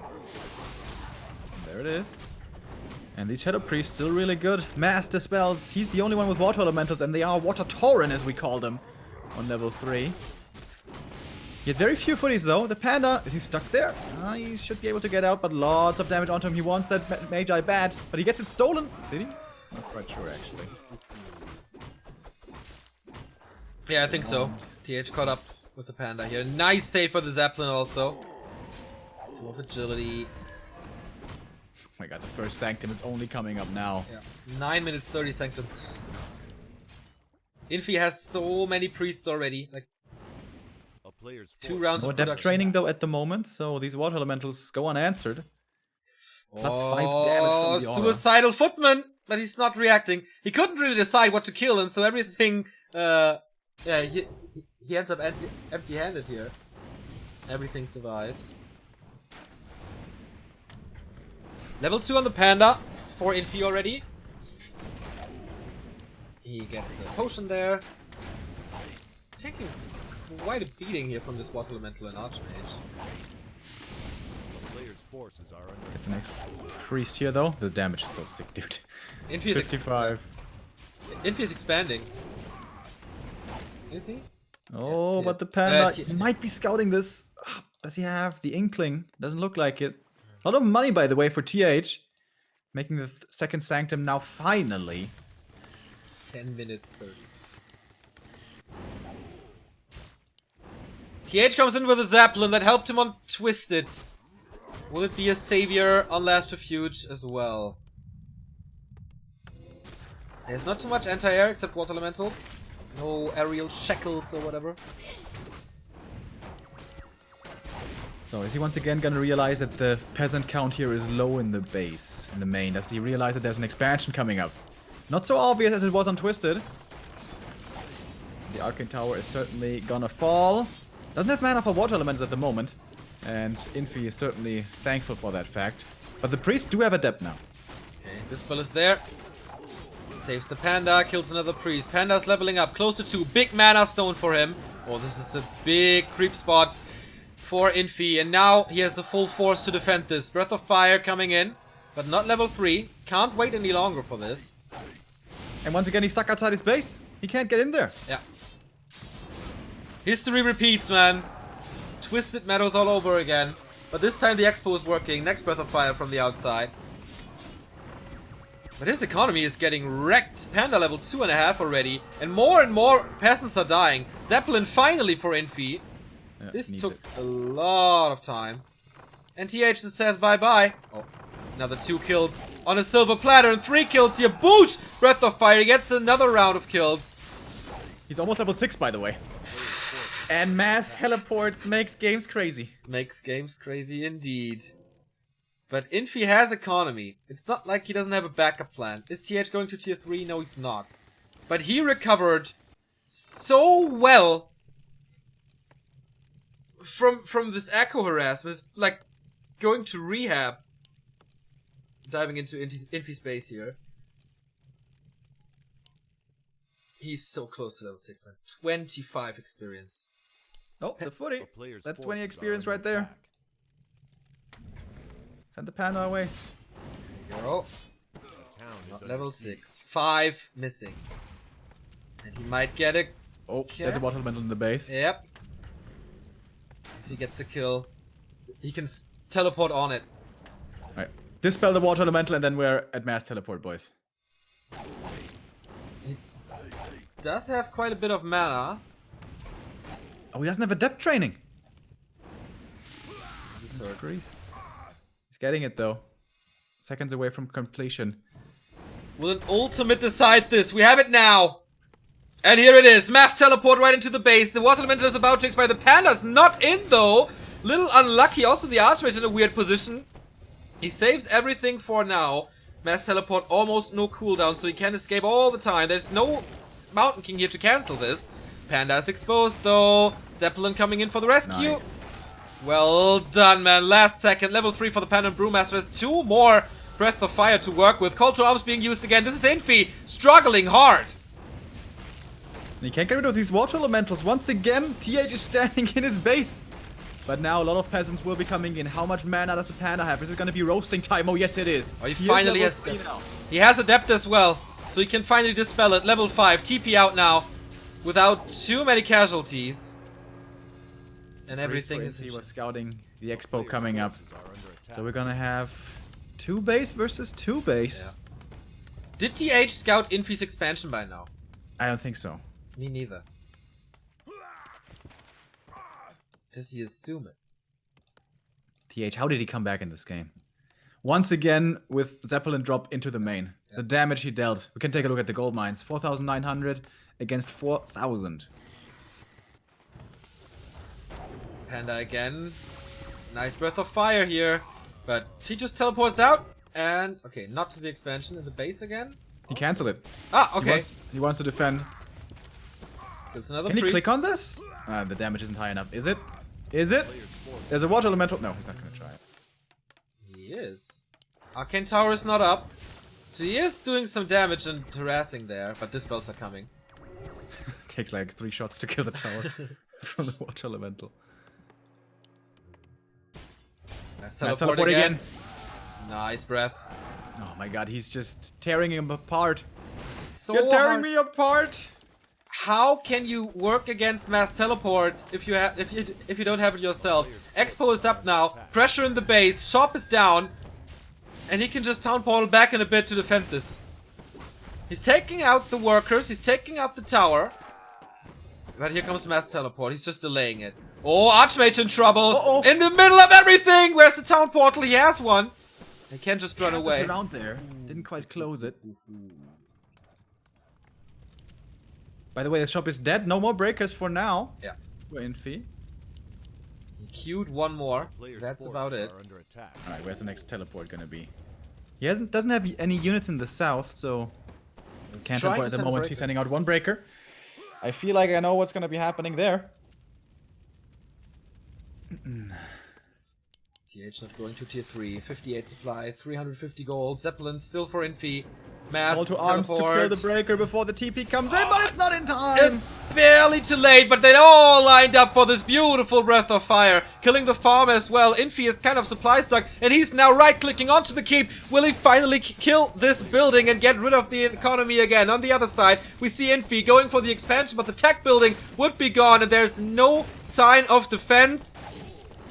There it is. And these Shadow Priests still really good. Mass Dispels. He's the only one with Water Elementals, and they are Water Tauren, as we call them, on level 3. He has very few footies, though. The Panda, is he stuck there? He should be able to get out, but lots of damage onto him. He wants that Magi bad, but he gets it stolen. Did he? Not quite sure actually. Yeah, I think so. TH caught up with the Panda here. Nice save for the Zeppelin also. More agility. Oh my god, the first Sanctum is only coming up now. Yeah. 9 minutes 30 Sanctum. Infi has so many priests already. Like A player's 2 forces rounds No of depth production. training though at the moment, so these water elementals go unanswered. Plus 5 damage Oh, from the aura. suicidal footman, but he's not reacting. He couldn't really decide what to kill, and so everything. Yeah, he ends up empty-handed here. Everything survives. Level 2 on the Panda for Infi already. He gets a potion there. Taking quite a beating here from this water elemental and archmage. A player's forces are under It's an next priest here though. The damage is so sick, dude. Infi is 55. Infi is expanding. Is he? Oh, Yes, but yes. the Panda, T- he might be scouting this. Does he have the inkling? Doesn't look like it. A lot of money, by the way, for TH. Making the second Sanctum now finally. 10 minutes 30. TH comes in with a Zeppelin that helped him on Twisted. Will it be a savior on Last Refuge as well? There's not too much anti-air except water elementals. No aerial shackles or whatever. So is he once again gonna realize that the peasant count here is low in the base, in the main? Does he realize that there's an expansion coming up? Not so obvious as it was on Twisted. The Arcane Tower is certainly gonna fall. Doesn't have mana for water elements at the moment. And Infi is certainly thankful for that fact. But the priests do have adept now. Okay, this spell is there. Saves the Panda, kills another priest. Panda's leveling up, close to 2. Big mana stone for him. Oh, this is a big creep spot for Infi. And now he has the full force to defend this. Breath of Fire coming in, but not level 3. Can't wait any longer for this. And once again, he's stuck outside his base. He can't get in there. Yeah. History repeats, man. Twisted Meadows all over again. But this time the Expo is working. Next Breath of Fire from the outside. But his economy is getting wrecked. Panda level 2.5 already. And more peasants are dying. Zeppelin finally for Infi. Yeah, This needs took it. a lot of time. And TH just says bye-bye. Oh, another 2 kills on a silver platter and 3 kills here. Boosh! Breath of Fire gets another round of kills. He's almost level 6, by the way. And mass teleport makes games crazy. Makes games crazy indeed. But Infi has economy. It's not like he doesn't have a backup plan. Is TH going to tier 3? No, he's not. But he recovered so well from this echo harassment. It's like going to rehab. Diving into Infi space here. He's so close to level 6, man. 25 experience. Oh, the footy. a player's That's 20 forces are experience under right there. attack. Send the Panda away. There you go. The town is Not under level siege. 6. 5 missing. And he might get a... Oh, there's a Yes. water elemental in the base. Yep. If he gets a kill, he can teleport on it. Alright. Dispel the water elemental and then we're at mass teleport, boys. Does have quite a bit of mana. Oh, he doesn't have adept training. This hurts. Priests. He's getting it though. Seconds away from completion. Will an ultimate decide this? We have it now. And here it is. Mass teleport right into the base. The water elemental is about to expire. The Panda's not in though. Little unlucky. Also the Archmage in a weird position. He saves everything for now. Mass teleport almost no cooldown, so he can escape all the time. There's no Mountain King here to cancel this. Panda is exposed though. Zeppelin coming in for the rescue. Nice. Well done, man. Last second. Level 3 for the Panda and Brewmaster. Has 2 more Breath of Fire to work with. Call to Arms being used again. This is Infi struggling hard. And he can't get rid of these water elementals. Once again, TH is standing in his base. But now a lot of peasants will be coming in. How much mana does the Panda have? Is it going to be roasting time? Oh, yes, it is. Oh, he is finally level has... 3 now. He has Adept as well. So he can finally dispel it. Level 5. TP out now. Without too many casualties. And everything is... He was scouting the A expo player's coming up. forces are under attack. So we're gonna have 2 base versus 2 base. Did TH scout Infi's expansion by now? I don't think so. Me neither. Does he assume it? TH, how did he come back in this game? Once again, with Zeppelin drop into the main. Yeah. The damage he dealt. We can take a look at the gold mines. 4,900 against 4,000. Panda again. Nice breath of fire here. But he just teleports out. And, okay, not to the expansion, in the base again. He canceled it. Ah, okay. He wants to defend. There's another Can he priest. click on this? The damage isn't high enough. Is it? Is it? There's a water elemental. No, he's not going to try it. He is. Arcane Tower is not up. So he is doing some damage and harassing there, but the spells are coming. Takes like 3 shots to kill the tower from the water elemental. Nice Nice teleport again. Nice breath. Oh my god, he's just tearing him apart. So You're tearing hard. me apart! How can you work against mass teleport if you don't have it yourself? Expo is up now. Pressure in the base. Shop is down. And he can just town portal back in a bit to defend this. He's taking out the workers. He's taking out the tower. But here comes mass teleport. He's just delaying it. Oh, Archmage in trouble. Uh-oh. In the middle of everything. Where's the town portal? He has one. He can't just run away. Around there. Didn't quite close it. By the way, the shop is dead. No more breakers for now. Yeah. For Infi. He queued one more. Players' That's forces about it. are under attack. Alright, where's the next teleport gonna be? He doesn't have any units in the south, so can't Trying teleport to at the send a moment. breaker. He's sending out one breaker. I feel like I know what's gonna be happening there. TH not going to tier 3. 58 supply, 350 gold. Zeppelin still for Infi. Mass Call to arms to teleport. kill the breaker before the TP comes in, but it's not in time! It's barely too late, but they all lined up for this beautiful breath of fire. Killing the farm as well. Infi is kind of supply stuck, and he's now right-clicking onto the keep. Will he finally kill this building and get rid of the economy again? On the other side, we see Infi going for the expansion, but the tech building would be gone, and there's no sign of defense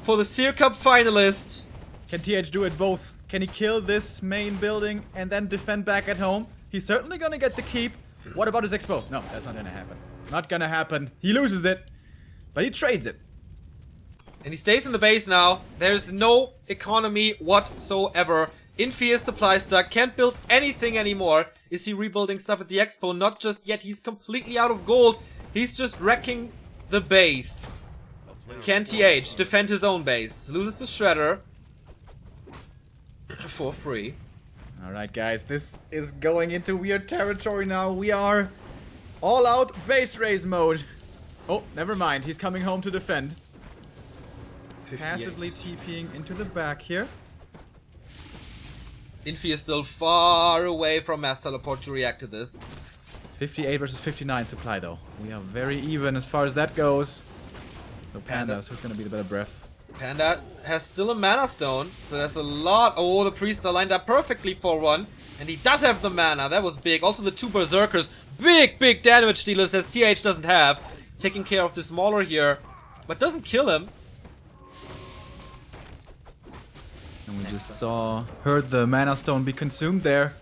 for the Seer Cup finalist. Can TH do it both? Can he kill this main building and then defend back at home? He's certainly gonna get the keep. What about his expo? No, that's not gonna happen. Not gonna happen. He loses it, but he trades it. And he stays in the base now. There's no economy whatsoever. Infi is supply stuck, can't build anything anymore. Is he rebuilding stuff at the expo? Not just yet. He's completely out of gold. He's just wrecking the base. Can TH defend his own base? Loses the shredder. For free. Alright guys, this is going into weird territory now. We are all out base raise mode. Oh, never mind. He's coming home to defend. 58. Passively TPing into the back here. Infi is still far away from mass teleport to react to this. 58 versus 59 supply though. We are very even as far as that goes. So Panda. Pandas, who's gonna be the better breath? Panda has still a mana stone, so there's a lot. Oh, the priests are lined up perfectly for one. And he does have the mana, that was big. Also the two berserkers, big damage dealers that TH doesn't have. Taking care of the smaller here, but doesn't kill him. And we just heard the mana stone be consumed there.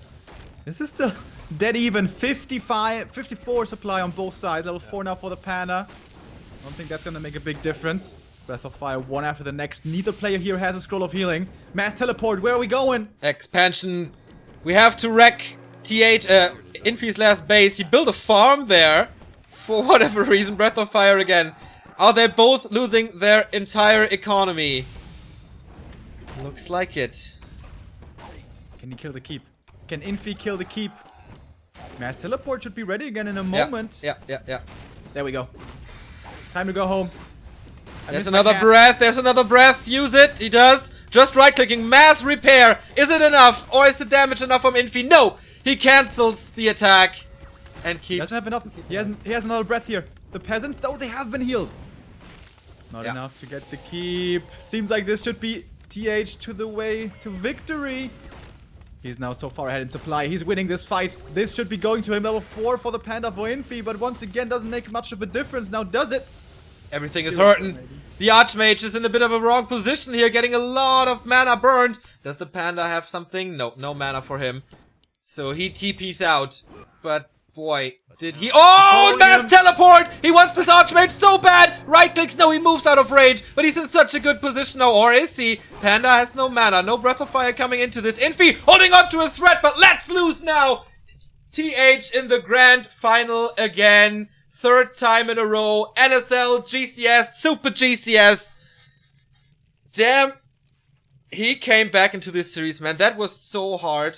This is still dead even. 54 supply on both sides. Level 4 now for the Panda. I don't think that's gonna make a big difference. Breath of Fire one after the next. Neither player here has a Scroll of Healing. Mass Teleport, where are we going? Expansion. We have to wreck TH, Infi's last base. He built a farm there. For whatever reason, Breath of Fire again. Are they both losing their entire economy? Looks like it. Can he kill the keep? Can Infi kill the keep? Mass Teleport should be ready again in a moment. Yeah. There we go. Time to go home. There's another breath, there's another breath. Use it, he does. Just right-clicking, mass repair. Is it enough? Or is the damage enough from Infi? No! He cancels the attack. And keeps... He doesn't have enough. He has another breath here. The peasants, though, they have been healed. Not enough to get the keep. Seems like this should be TH to the way to victory. He's now so far ahead in supply. He's winning this fight. This should be going to him. Level 4 for the Panda for Infi, but once again doesn't make much of a difference. Now does it? Everything is hurting. The Archmage is in a bit of a wrong position here, getting a lot of mana burned. Does the Panda have something? No, no mana for him. So he TP's out. But boy, did he... Oh, mass teleport! He wants this Archmage so bad! Right clicks, no, he moves out of range. But he's in such a good position now. Or is he? Panda has no mana. No Breath of Fire coming into this. Infi holding on to a threat, but let's lose now! TH in the grand final again. Third time in a row. NSL, GCS, Super GCS. Damn. He came back into this series, man. That was so hard.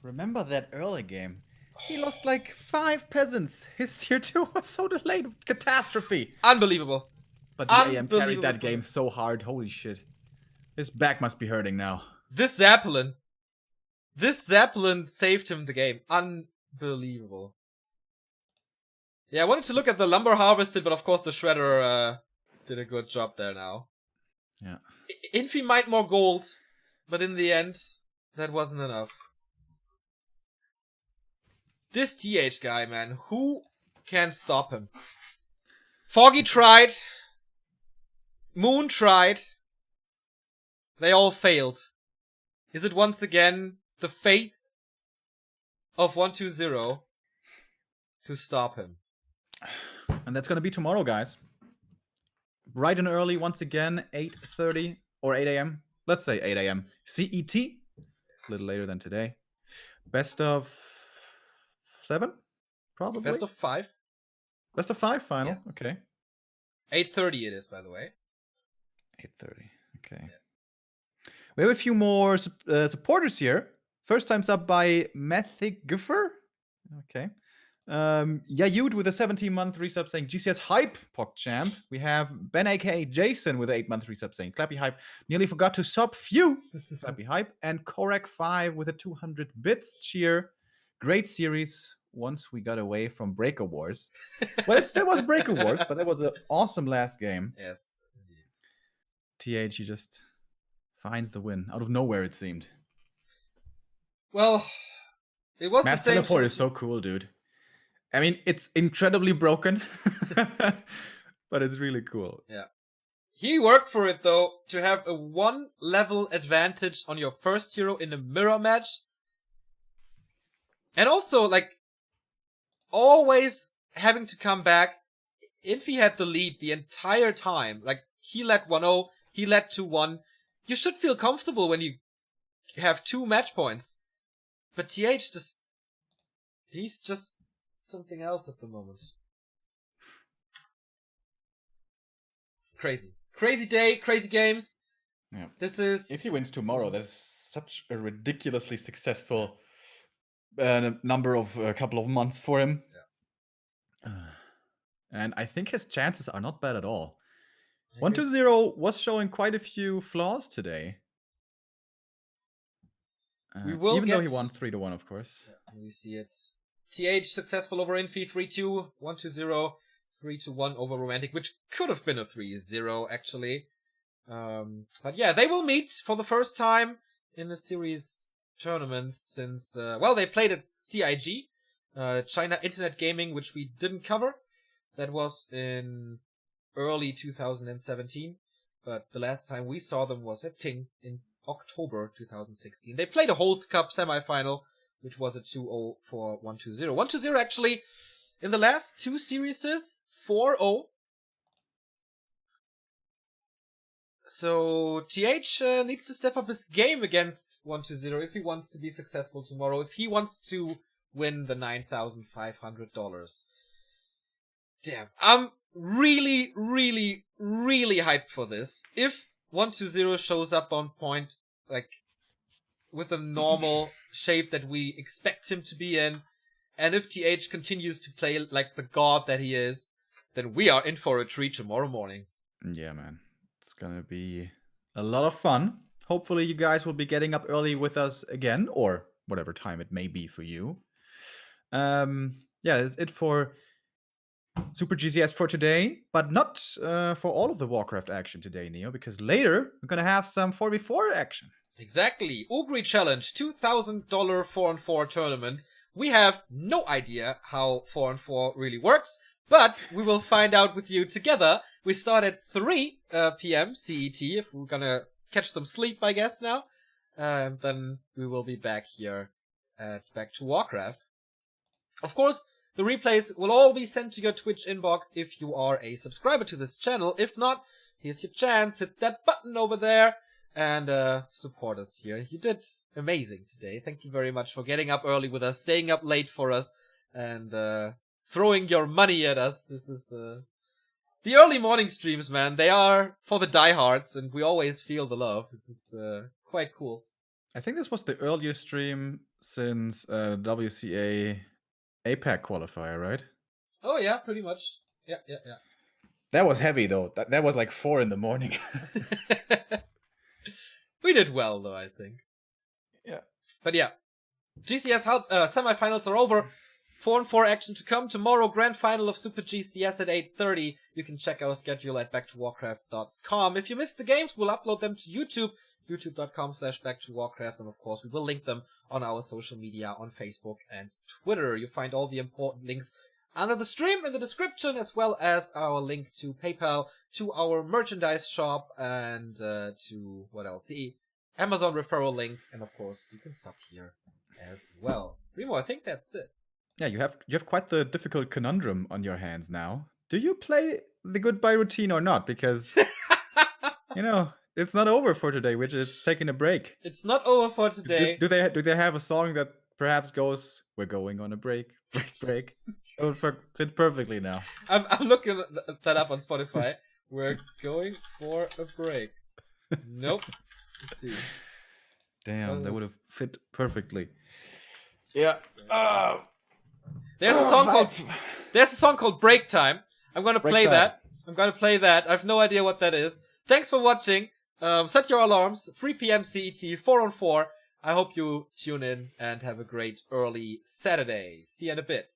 Remember that early game? He lost like 5 peasants. His tier 2 was so delayed. Catastrophe. Unbelievable. But the AM carried that game so hard. Holy shit. His back must be hurting now. This Zeppelin saved him the game. Unbelievable. Yeah, I wanted to look at the lumber harvested, but of course the Shredder did a good job there now. Yeah. Infi mined more gold, but in the end, that wasn't enough. This TH guy, man, who can stop him? Foggy tried. Moon tried. They all failed. Is it once again the fate of 120 to stop him? And that's gonna be tomorrow, guys. Bright and early once again, 8:30 or 8 a.m. Let's say 8 a.m. CET. A little later than today. Best of 7? Probably. Best of 5. Best of 5 final. Yes. Okay. 8:30 it is, by the way. 8:30. Okay. Yeah. We have a few more supporters here. First time's up by Mathiguffer. Okay. Yayud with a 17-month resub saying GCS hype, PogChamp. We have Ben aka Jason with an 8-month resub saying Clappy hype. Nearly forgot to sub few. Clappy hype. And Korek5 with a 200 bits cheer. Great series once we got away from Breaker Wars. Well, it still was Breaker Wars, but that was an awesome last game. Yes, indeed. TH, he just finds the win out of nowhere, it seemed. Well, it was Mass the same. Teleport is so cool, dude. I mean, it's incredibly broken, but it's really cool. Yeah. He worked for it, though, to have a 1-level advantage on your first hero in a mirror match. And also, like, always having to come back. Infi had the lead the entire time. Like, he led 1-0, he led 2-1. You should feel comfortable when you have 2 match points. But TH he's just something else at the moment. Crazy. Crazy day, crazy games. Yeah. This is... If he wins tomorrow, that's such a ridiculously successful number of a couple of months for him. Yeah. And I think his chances are not bad at all. 120 was showing quite a few flaws today. Even though he won 3-1, of course. Yeah, we see it. TH successful over Infi 3-2, 120, 3-1 over Romantic, which could have been a 3-0 actually. But yeah, they will meet for the first time in the series tournament since well, they played at CIG, China Internet Gaming, which we didn't cover. That was in early 2017, but the last time we saw them was at Ting in October 2016. They played a Hold Cup semifinal, which was a 2-0 for 120. 120 actually, in the last 2 series, 4-0. So TH needs to step up his game against 120 if he wants to be successful tomorrow, if he wants to win the $9,500. Damn, I'm really, really, really hyped for this. If 120 shows up on point, like, with a normal shape that we expect him to be in, and if TH continues to play like the god that he is, then we are in for a treat tomorrow morning. Yeah, man. It's gonna be a lot of fun. Hopefully you guys will be getting up early with us again, or whatever time it may be for you. Yeah, that's it for Super GCS for today, but not for all of the Warcraft action today, Neo, because later we're gonna have some 4v4 action. Exactly. Ugri Challenge, $2,000 4-on-4 tournament. We have no idea how 4-on-4 really works, but we will find out with you together. We start at 3 p.m. CET, if we're gonna catch some sleep, I guess, now. and then we will be back here at Back to Warcraft. Of course, the replays will all be sent to your Twitch inbox if you are a subscriber to this channel. If not, here's your chance. Hit that button over there and support us here. You did amazing today. Thank you very much for getting up early with us, staying up late for us, and throwing your money at us. This is the early morning streams, man. They are for the diehards, and we always feel the love. It's quite cool. I think this was the earliest stream since WCA APAC qualifier, right? Oh yeah, pretty much. Yeah. That was heavy though. That was like 4 in the morning. We did well though, I think. Yeah. But yeah, GCS semifinals are over. 4-on-4 action to come. Tomorrow, grand final of Super GCS at 8:30. You can check our schedule at backtowarcraft.com. If you missed the games, we'll upload them to YouTube, youtube.com/backtowarcraft. And of course, we will link them on our social media on Facebook and Twitter. You'll find all the important links under the stream in the description, as well as our link to PayPal, to our merchandise shop, and to, what else? The Amazon referral link. And of course, you can sub here as well. Remo, I think that's it. Yeah, you have quite the difficult conundrum on your hands now. Do you play the goodbye routine or not? Because it's not over for today. We're just taking a break. It's not over for today. Do they have a song that perhaps goes, "We're going on a break, break"? It would fit perfectly now. I'm looking that up on Spotify. We're going for a break. Nope. Let's see. Damn, that would have fit perfectly. Yeah. There's a song called Break Time. I'm gonna play that. I have no idea what that is. Thanks for watching. Set your alarms. 3 p.m. CET, 4-on-4. I hope you tune in and have a great early Saturday. See you in a bit.